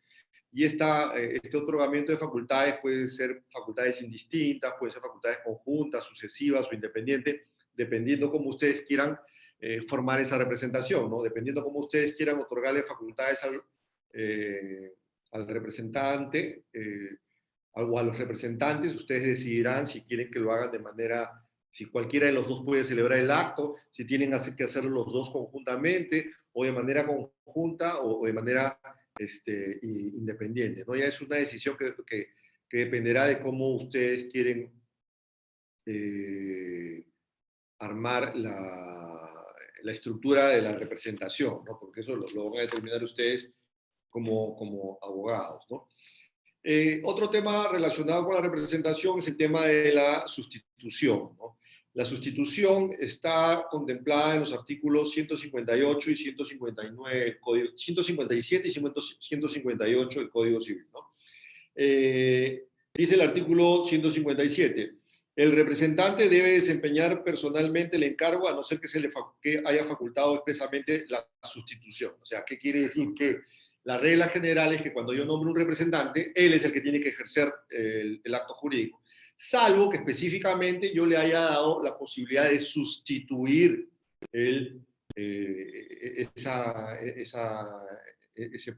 Y este otorgamiento de facultades puede ser facultades indistintas, pueden ser facultades conjuntas, sucesivas o independientes, dependiendo cómo ustedes quieran formar esa representación, ¿no? Dependiendo cómo ustedes quieran otorgarle facultades al representante o a los representantes, ustedes decidirán si quieren que lo hagan de manera, si cualquiera de los dos puede celebrar el acto, si tienen que hacerlo los dos conjuntamente o de manera conjunta o de manera independiente, ¿no? Ya es una decisión que dependerá de cómo ustedes quieren armar la estructura de la representación, ¿no? Porque eso lo van a determinar ustedes como abogados, ¿no? Otro tema relacionado con la representación es el tema de la sustitución, ¿no? La sustitución está contemplada en los artículos 158 y 159 157 y 158 del Código Civil, ¿no? Dice el artículo 157, el representante debe desempeñar personalmente el encargo a no ser que haya facultado expresamente la sustitución. O sea, ¿qué quiere decir? Que la regla general es que cuando yo nombro un representante, él es el que tiene que ejercer el acto jurídico, salvo que específicamente yo le haya dado la posibilidad de sustituir ese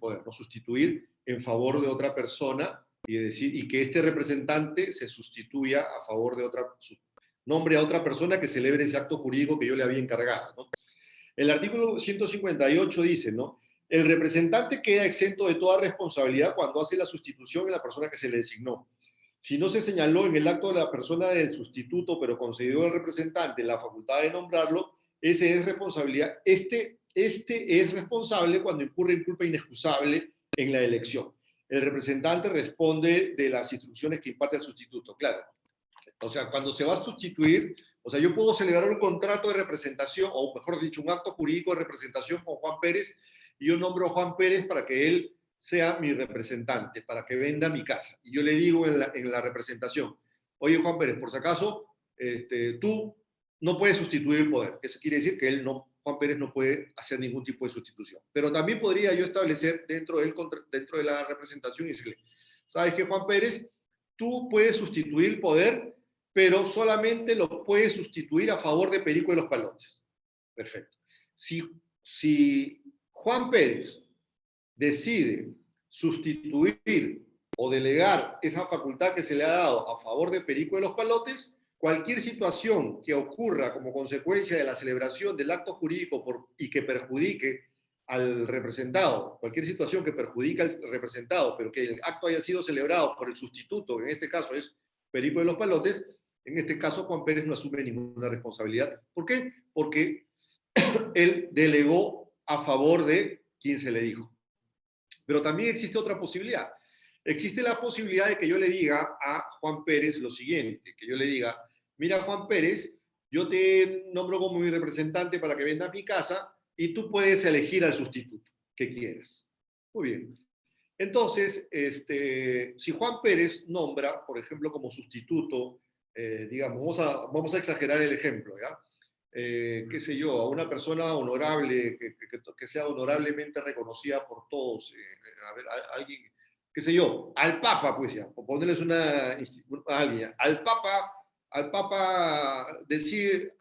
poder, ¿no? Sustituir en favor de otra persona y que este representante se sustituya a favor de nombre a otra persona que celebre ese acto jurídico que yo le había encargado, ¿no? El artículo 158 dice, ¿no? El representante queda exento de toda responsabilidad cuando hace la sustitución en la persona que se le designó. Si no se señaló en el acto de la persona del sustituto, pero concedió al representante la facultad de nombrarlo, ese es responsabilidad. Este es responsable cuando incurre en culpa inexcusable en la elección. El representante responde de las instrucciones que imparte el sustituto, claro. O sea, cuando se va a sustituir, o sea, yo puedo celebrar un contrato de representación, o mejor dicho, un acto jurídico de representación con Juan Pérez, y yo nombro a Juan Pérez para que él sea mi representante, para que venda mi casa. Y yo le digo en la representación, oye Juan Pérez, por si acaso, tú no puedes sustituir el poder. Eso quiere decir que Juan Pérez no puede hacer ningún tipo de sustitución. Pero también podría yo establecer dentro de la representación y decirle, ¿sabes qué, Juan Pérez? Tú puedes sustituir el poder, pero solamente lo puede sustituir a favor de Perico de los Palotes. Perfecto. Si Juan Pérez decide sustituir o delegar esa facultad que se le ha dado a favor de Perico de los Palotes, cualquier situación que ocurra como consecuencia de la celebración del acto jurídico y que perjudique al representado, cualquier situación que perjudique al representado, pero que el acto haya sido celebrado por el sustituto, en este caso es Perico de los Palotes, en este caso Juan Pérez no asume ninguna responsabilidad. ¿Por qué? Porque él delegó a favor de quien se le dijo. Pero también existe otra posibilidad. Existe la posibilidad de que yo le diga a Juan Pérez lo siguiente, que yo le diga, mira Juan Pérez, yo te nombro como mi representante para que vendas mi casa y tú puedes elegir al sustituto que quieras. Muy bien. Entonces, si Juan Pérez nombra, por ejemplo, como sustituto, digamos, vamos a exagerar el ejemplo, ¿ya? Qué sé yo, a una persona honorable, que sea honorablemente reconocida por todos, a ver, alguien, qué sé yo, al Papa, pues ya, o ponerles a alguien, al Papa decir,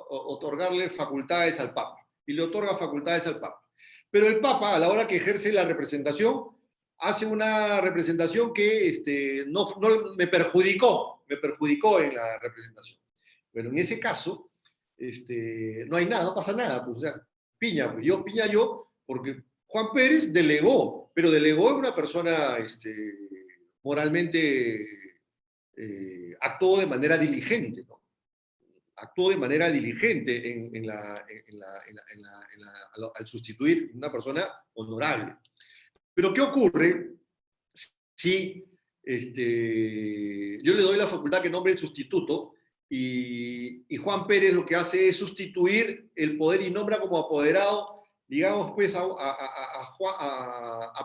otorgarle facultades al Papa, y le otorga facultades al Papa. Pero el Papa, a la hora que ejerce la representación, hace una representación que no me perjudicó en la representación. Bueno, en ese caso, no hay nada, no pasa nada, pues, o sea, piña yo, porque Juan Pérez delegó, pero delegó en una persona moralmente actuó de manera diligente, ¿no? Actuó de manera diligente al sustituir una persona honorable. Pero ¿qué ocurre si yo le doy la facultad que nombre el sustituto y Juan Pérez lo que hace es sustituir el poder y nombra como apoderado, digamos, pues, a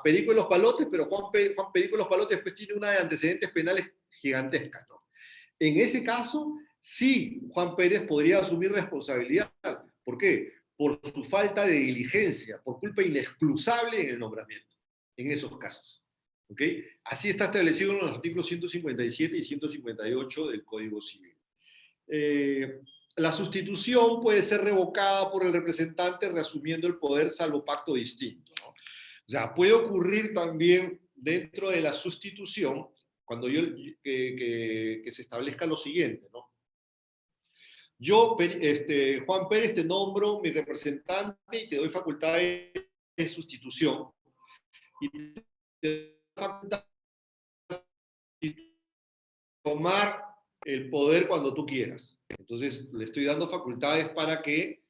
Perico de los Palotes, pero Juan Perico de los Palotes pues tiene una de antecedentes penales gigantescas, ¿no? En ese caso, sí, Juan Pérez podría asumir responsabilidad. ¿Por qué? Por su falta de diligencia, por culpa inexcusable en el nombramiento, en esos casos. ¿Ok? Así está establecido en los artículos 157 y 158 del Código Civil. La sustitución puede ser revocada por el representante reasumiendo el poder salvo pacto distinto, ¿no? O sea, puede ocurrir también dentro de la sustitución cuando que se establezca lo siguiente, ¿no? Yo, Juan Pérez, te nombro mi representante y te doy facultad de sustitución. Y te doy facultad de tomar el poder cuando tú quieras. Entonces, le estoy dando facultades para que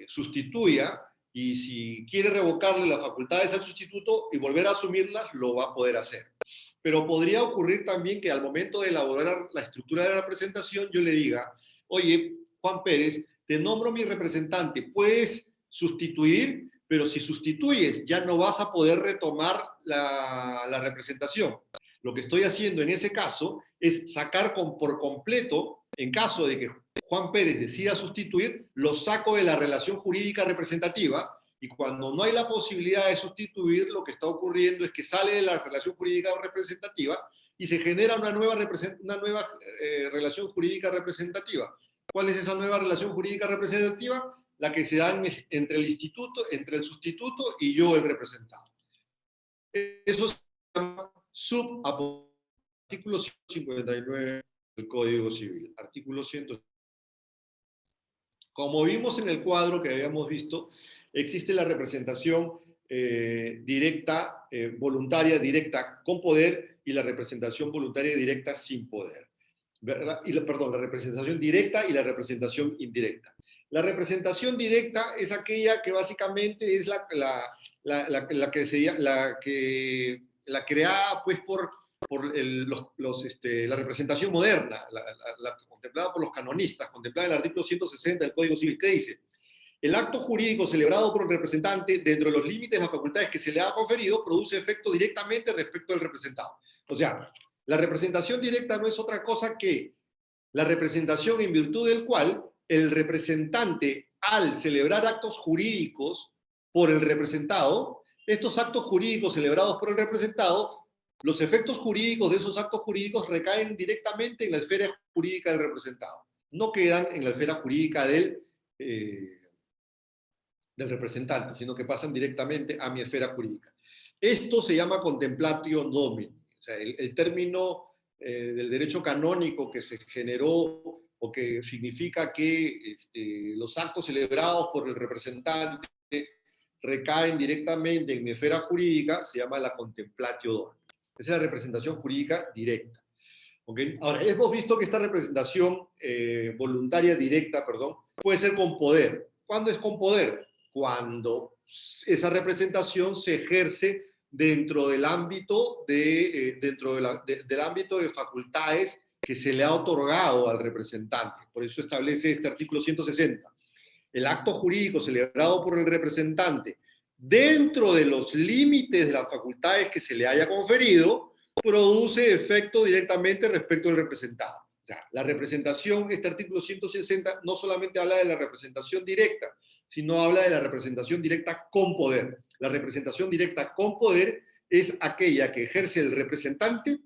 sustituya, y si quiere revocarle las facultades al sustituto y volver a asumirlas, lo va a poder hacer. Pero podría ocurrir también que al momento de elaborar la estructura de la representación, yo le diga, oye, Juan Pérez, te nombro mi representante, puedes sustituir, pero si sustituyes ya no vas a poder retomar la representación. Lo que estoy haciendo en ese caso es sacar por completo, en caso de que Juan Pérez decida sustituir, lo saco de la relación jurídica representativa, y cuando no hay la posibilidad de sustituir, lo que está ocurriendo es que sale de la relación jurídica representativa y se genera una nueva relación jurídica representativa. ¿Cuál es esa nueva relación jurídica representativa? La que se da entre el sustituto y yo, el representado. Eso se llama artículo 159 del Código Civil. Artículo 100. Como vimos en el cuadro que habíamos visto, existe la representación directa, voluntaria directa con poder, y la representación voluntaria directa sin poder, ¿verdad? Perdón, la representación directa y la representación indirecta. La representación directa es aquella que básicamente es la creada pues por la representación moderna, la contemplada por los canonistas, contemplada en el artículo 160 del Código Civil, que dice: el acto jurídico celebrado por el representante, dentro de los límites de las facultades que se le ha conferido, produce efecto directamente respecto del representado. O sea, la representación directa no es otra cosa que la representación en virtud del cual el representante, al celebrar actos jurídicos por el representado, estos actos jurídicos celebrados por el representado, los efectos jurídicos de esos actos jurídicos recaen directamente en la esfera jurídica del representado. No quedan en la esfera jurídica del representante, sino que pasan directamente a mi esfera jurídica. Esto se llama contemplatio domini. O sea, el término del derecho canónico que se generó o que significa que los actos celebrados por el representante recaen directamente en mi esfera jurídica, se llama la contemplatio domini. Esa es la representación jurídica directa. ¿Okay? Ahora, hemos visto que esta representación voluntaria directa, perdón, puede ser con poder. ¿Cuándo es con poder? Cuando esa representación se ejerce dentro del ámbito del ámbito de facultades que se le ha otorgado al representante. Por eso establece este artículo 160. El acto jurídico celebrado por el representante dentro de los límites de las facultades que se le haya conferido produce efecto directamente respecto del representado. O sea, la representación, este artículo 160 no solamente habla de la representación directa, sino habla de la representación directa con poder. La representación directa con poder es aquella que ejerce el representante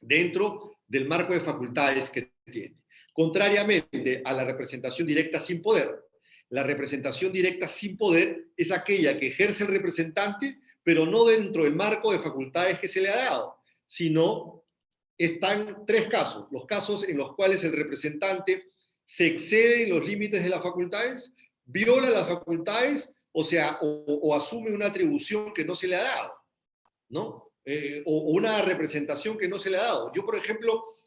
dentro del marco de facultades que tiene. Contrariamente a la representación directa sin poder. La representación directa sin poder es aquella que ejerce el representante, pero no dentro del marco de facultades que se le ha dado, sino están tres casos. Los casos en los cuales el representante se excede en los límites de las facultades, viola las facultades, o asume una atribución que no se le ha dado, ¿no? O una representación que no se le ha dado. Yo, por ejemplo,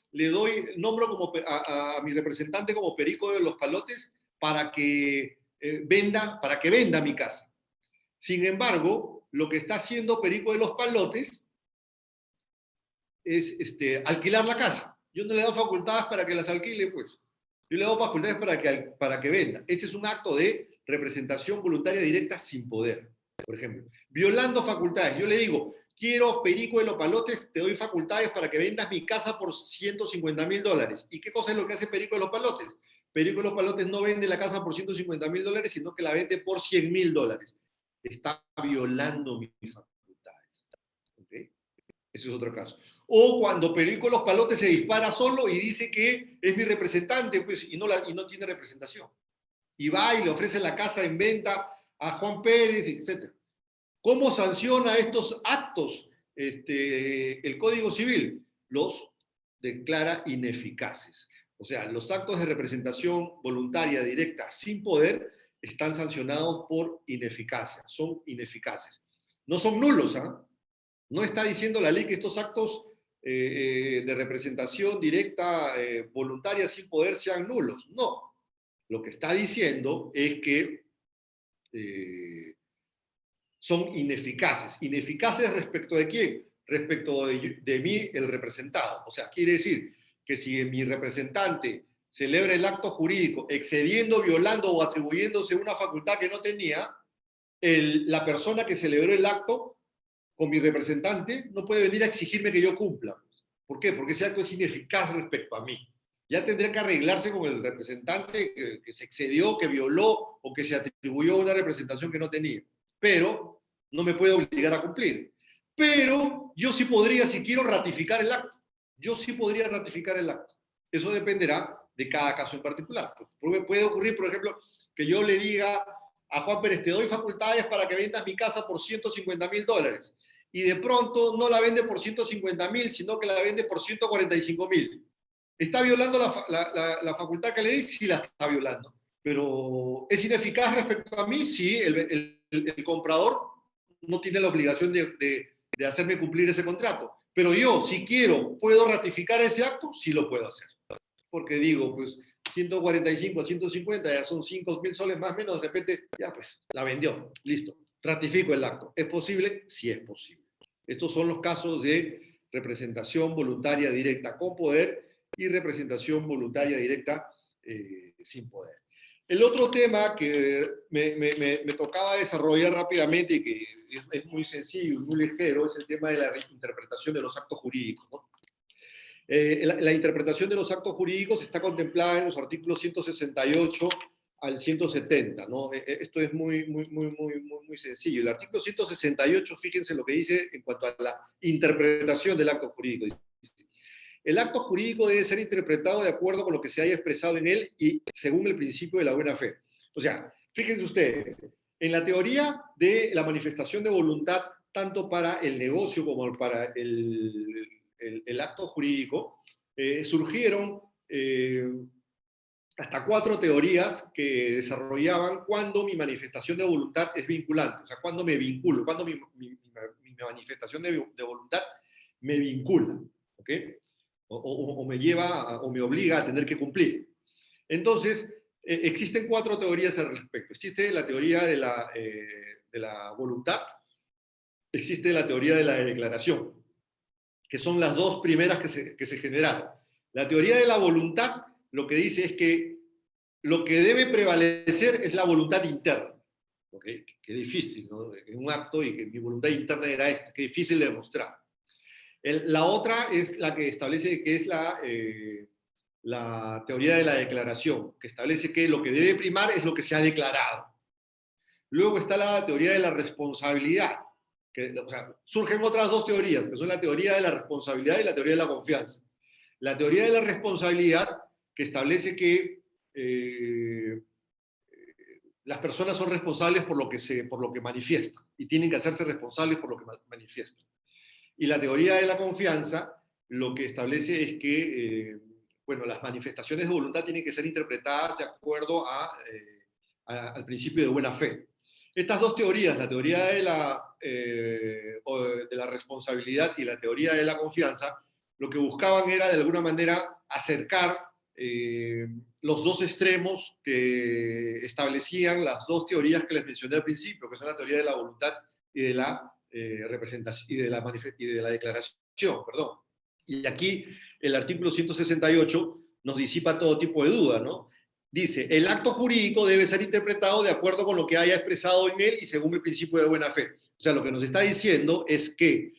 nombro a mi representante como Perico de los Palotes para que venda mi casa. Sin embargo, lo que está haciendo Perico de los Palotes es alquilar la casa. Yo no le doy facultades para que las alquile, pues. Yo le doy facultades para que venda. Este es un acto de representación voluntaria directa sin poder, por ejemplo. Violando facultades. Yo le digo, quiero, Perico de los Palotes, te doy facultades para que vendas mi casa por $150,000. ¿Y qué cosa es lo que hace Perico de los Palotes? Perico de los Palotes no vende la casa por $150,000, sino que la vende por $100,000. Está violando mis facultades. ¿Okay? Ese es otro caso. O cuando Perico de los Palotes se dispara solo y dice que es mi representante, pues, y no tiene representación. Y va y le ofrece la casa en venta a Juan Pérez, etc. ¿Cómo sanciona estos actos el Código Civil? Los declara ineficaces. O sea, los actos de representación voluntaria directa sin poder están sancionados por ineficacia, son ineficaces. No son nulos, ¿ah? No está diciendo la ley que estos actos de representación directa voluntaria sin poder sean nulos. No. Lo que está diciendo es que son ineficaces. ¿Ineficaces respecto de quién? Respecto de mí, el representado. O sea, quiere decir que si mi representante celebra el acto jurídico excediendo, violando o atribuyéndose una facultad que no tenía, la persona que celebró el acto con mi representante no puede venir a exigirme que yo cumpla. ¿Por qué? Porque ese acto es ineficaz respecto a mí. Ya tendría que arreglarse con el representante que se excedió, que violó o que se atribuyó una representación que no tenía. Pero no me puede obligar a cumplir. Pero yo sí podría, si quiero, ratificar el acto. Yo sí podría ratificar el acto. Eso dependerá de cada caso en particular. Puede ocurrir, por ejemplo, que yo le diga a Juan Pérez, te doy facultades para que vendas mi casa por $150,000. Y de pronto no la vende por 150,000, sino que la vende por 145,000. ¿Está violando la facultad que le di? Sí, la está violando. Pero ¿es ineficaz respecto a mí? Sí, el comprador no tiene la obligación de hacerme cumplir ese contrato. Pero yo, si quiero, ¿puedo ratificar ese acto? Sí lo puedo hacer. Porque digo, pues 145 a 150, ya son 5,000 soles más o menos, de repente, ya pues, la vendió, listo. Ratifico el acto. ¿Es posible? Sí es posible. Estos son los casos de representación voluntaria directa con poder y representación voluntaria directa sin poder. El otro tema que me tocaba desarrollar rápidamente y que es muy sencillo y muy ligero es el tema de la interpretación de los actos jurídicos, ¿no? La interpretación de los actos jurídicos está contemplada en los artículos 168 al 170, ¿no? Esto es muy sencillo. El artículo 168, fíjense lo que dice en cuanto a la interpretación del acto jurídico. El acto jurídico debe ser interpretado de acuerdo con lo que se haya expresado en él y según el principio de la buena fe. O sea, fíjense ustedes, en la teoría de la manifestación de voluntad tanto para el negocio como para el acto jurídico, surgieron hasta 4 teorías que desarrollaban cuándo mi manifestación de voluntad es vinculante, o sea, cuándo me vinculo, cuándo mi manifestación de voluntad me vincula, ¿ok? O me lleva, o me obliga a tener que cumplir. Entonces, existen 4 teorías al respecto. Existe la teoría de la voluntad, existe la teoría de la declaración, que son las 2 primeras que se generaron. La teoría de la voluntad lo que dice es que lo que debe prevalecer es la voluntad interna. ¿Okay? Qué difícil, ¿no? En un acto y que mi voluntad interna era esta, qué difícil de demostrar. La otra es la que establece que es la teoría de la declaración, que establece que lo que debe primar es lo que se ha declarado. Luego está la teoría de la responsabilidad, que, o sea, surgen otras 2 teorías, que son la teoría de la responsabilidad y la teoría de la confianza. La teoría de la responsabilidad, que establece que las personas son responsables por lo que manifiestan y tienen que hacerse responsables por lo que manifiestan. Y la teoría de la confianza lo que establece es que bueno, las manifestaciones de voluntad tienen que ser interpretadas de acuerdo al principio de buena fe. Estas 2 teorías, la teoría de la responsabilidad y la teoría de la confianza, lo que buscaban era de alguna manera acercar los 2 extremos que establecían las 2 teorías que les mencioné al principio, que son la teoría de la voluntad y de la representación y de la declaración, perdón. Y aquí el artículo 168 nos disipa todo tipo de duda, ¿no? Dice, el acto jurídico debe ser interpretado de acuerdo con lo que haya expresado en él y según el principio de buena fe. O sea, lo que nos está diciendo es que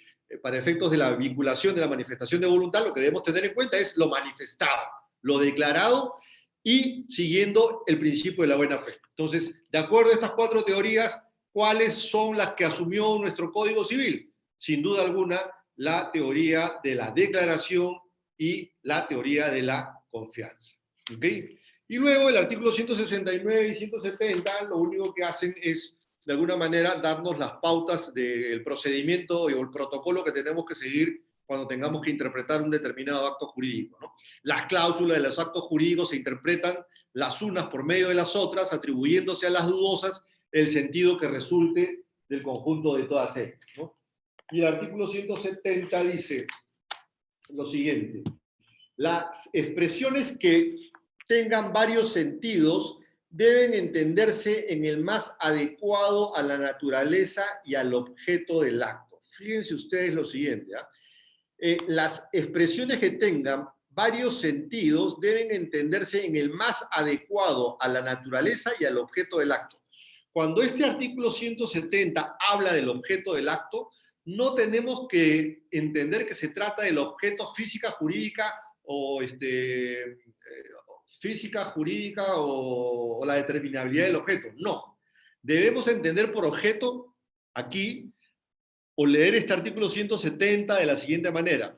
para efectos de la vinculación de la manifestación de voluntad, lo que debemos tener en cuenta es lo manifestado, lo declarado y siguiendo el principio de la buena fe. Entonces, de acuerdo a estas 4 teorías, ¿cuáles son las que asumió nuestro Código Civil? Sin duda alguna, la teoría de la declaración y la teoría de la confianza. ¿Okay? Y luego el artículo 169 y 170 lo único que hacen es, de alguna manera, darnos las pautas del procedimiento o el protocolo que tenemos que seguir cuando tengamos que interpretar un determinado acto jurídico, ¿no? Las cláusulas de los actos jurídicos se interpretan las unas por medio de las otras, atribuyéndose a las dudosas el sentido que resulte del conjunto de todas ellas, ¿no? Y el artículo 170 dice lo siguiente: las expresiones que tengan varios sentidos deben entenderse en el más adecuado a la naturaleza y al objeto del acto. Fíjense ustedes lo siguiente, las expresiones que tengan varios sentidos deben entenderse en el más adecuado a la naturaleza y al objeto del acto. Cuando este artículo 170 habla del objeto del acto, no tenemos que entender que se trata del objeto física, jurídica o la determinabilidad del objeto. No. Debemos entender por objeto aquí o leer este artículo 170 de la siguiente manera: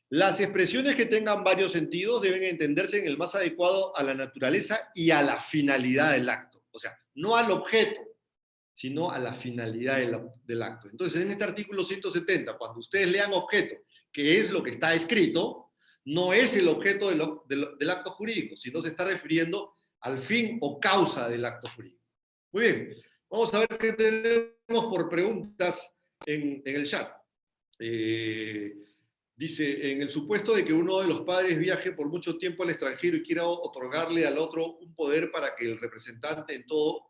las expresiones que tengan varios sentidos deben entenderse en el más adecuado a la naturaleza y a la finalidad del acto. O sea, no al objeto, sino a la finalidad del acto. Entonces, en este artículo 170, cuando ustedes lean objeto, que es lo que está escrito, no es el objeto del acto jurídico, sino se está refiriendo al fin o causa del acto jurídico. Muy bien, vamos a ver qué tenemos por preguntas en el chat. Dice, en el supuesto de que uno de los padres viaje por mucho tiempo al extranjero y quiera otorgarle al otro un poder para que el representante en todo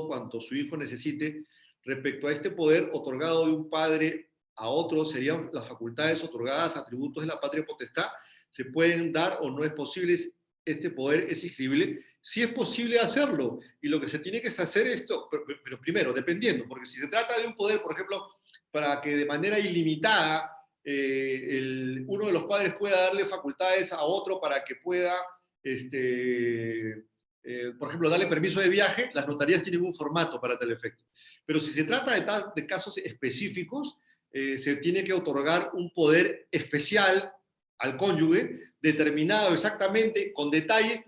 cuanto su hijo necesite, respecto a este poder otorgado de un padre a otro, serían las facultades otorgadas, atributos de la patria potestad, se pueden dar o no es posible, este poder es inscribible. Sí es posible hacerlo, y lo que se tiene que hacer es esto, pero primero, dependiendo, porque si se trata de un poder, por ejemplo, para que de manera ilimitada uno de los padres pueda darle facultades a otro para que pueda, por ejemplo, darle permiso de viaje, las notarías tienen un formato para tal efecto. Pero si se trata de casos específicos, se tiene que otorgar un poder especial al cónyuge, determinado exactamente, con detalle,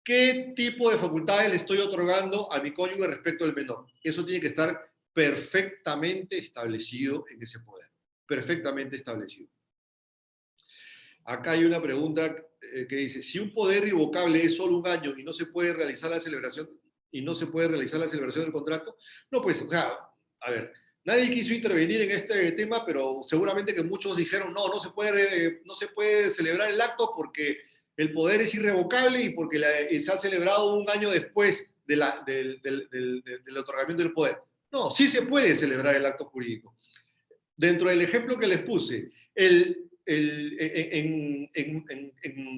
qué tipo de facultades le estoy otorgando a mi cónyuge respecto del menor. Eso tiene que estar perfectamente establecido en ese poder. Perfectamente establecido. Acá hay una pregunta que dice, si un poder irrevocable es solo un año y no se puede realizar la celebración del contrato, no, pues, o sea, a ver, nadie quiso intervenir en este tema, pero seguramente que muchos dijeron, no se puede celebrar el acto porque el poder es irrevocable y porque se ha celebrado un año después del otorgamiento del poder. No, sí se puede celebrar el acto jurídico. Dentro del ejemplo que les puse, en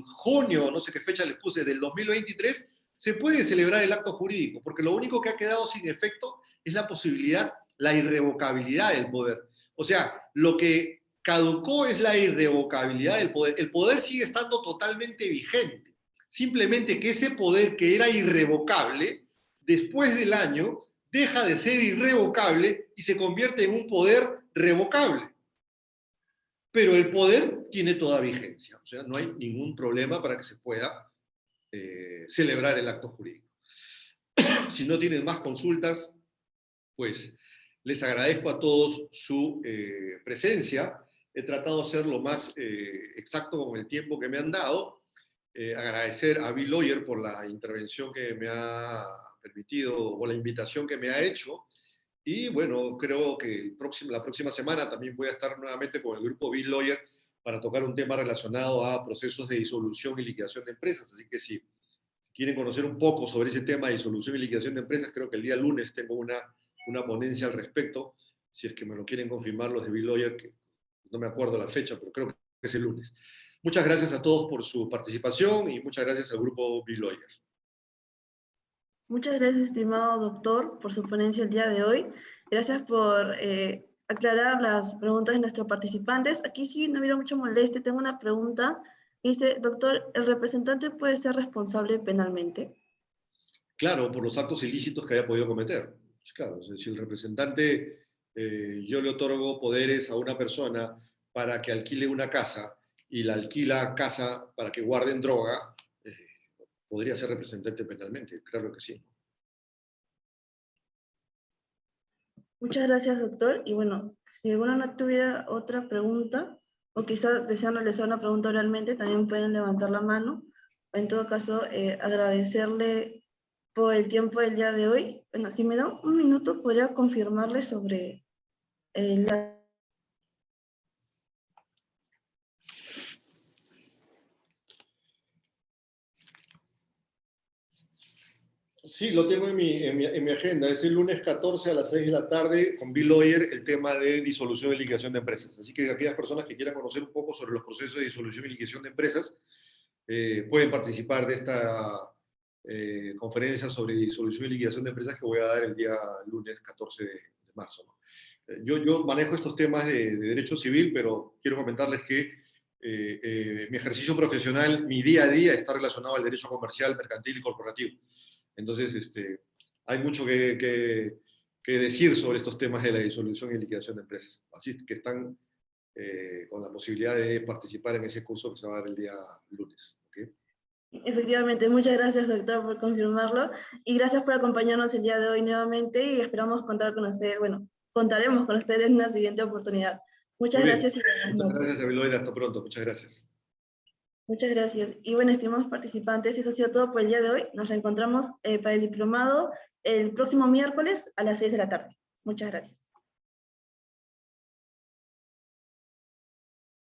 junio, no sé qué fecha les puse, del 2023, se puede celebrar el acto jurídico, porque lo único que ha quedado sin efecto es la posibilidad, la irrevocabilidad del poder. O sea, lo que caducó es la irrevocabilidad del poder. El poder sigue estando totalmente vigente. Simplemente que ese poder que era irrevocable, después del año, deja de ser irrevocable y se convierte en un poder revocable. Pero el poder tiene toda vigencia, o sea, no hay ningún problema para que se pueda celebrar el acto jurídico. Si no tienen más consultas, pues les agradezco a todos su presencia. He tratado de ser lo más exacto con el tiempo que me han dado. Agradecer a Bill Lawyer por la intervención que me ha permitido, o la invitación que me ha hecho. Y bueno, creo que la próxima semana también voy a estar nuevamente con el grupo Bill Lawyer para tocar un tema relacionado a procesos de disolución y liquidación de empresas. Así que si quieren conocer un poco sobre ese tema de disolución y liquidación de empresas, creo que el día lunes tengo una ponencia al respecto. Si es que me lo quieren confirmar los de Bill Lawyer, que no me acuerdo la fecha, pero creo que es el lunes. Muchas gracias a todos por su participación y muchas gracias al grupo Bill Lawyer. Muchas gracias, estimado doctor, por su ponencia el día de hoy. Gracias por aclarar las preguntas de nuestros participantes. Aquí sí no ha habido mucha molestia. Tengo una pregunta. Dice, doctor, ¿el representante puede ser responsable penalmente? Claro, por los actos ilícitos que haya podido cometer. Claro, si el representante, yo le otorgo poderes a una persona para que alquile una casa y la alquila casa para que guarden droga, podría ser representante penalmente, claro que sí. Muchas gracias, doctor. Y bueno, si alguno no tuviera otra pregunta, o quizás desean realizar una pregunta oralmente, también pueden levantar la mano. En todo caso, agradecerle por el tiempo del día de hoy. Bueno, si me da un minuto, podría confirmarle sobre la... Sí, lo tengo en mi agenda. Es el lunes 14 a las 6 de la tarde con Bill Lawyer, el tema de disolución y liquidación de empresas. Así que aquellas personas que quieran conocer un poco sobre los procesos de disolución y liquidación de empresas pueden participar de esta conferencia sobre disolución y liquidación de empresas que voy a dar el día lunes 14 de marzo, ¿no? Yo manejo estos temas de derecho civil, pero quiero comentarles que mi ejercicio profesional, mi día a día está relacionado al derecho comercial, mercantil y corporativo. Entonces, hay mucho que decir sobre estos temas de la disolución y liquidación de empresas. Así que están con la posibilidad de participar en ese curso que se va a dar el día lunes. ¿Okay? Efectivamente, muchas gracias, doctor, por confirmarlo. Y gracias por acompañarnos el día de hoy nuevamente y esperamos contar con usted, bueno, contaremos con usted en una siguiente oportunidad. Muchas Muy bien. gracias y buenas Muchas noches. gracias, Abiloira. Hasta pronto. Muchas gracias. Muchas gracias. Y bueno, estimados participantes, eso ha sido todo por el día de hoy. Nos reencontramos para el diplomado el próximo miércoles a las 6 de la tarde. Muchas gracias.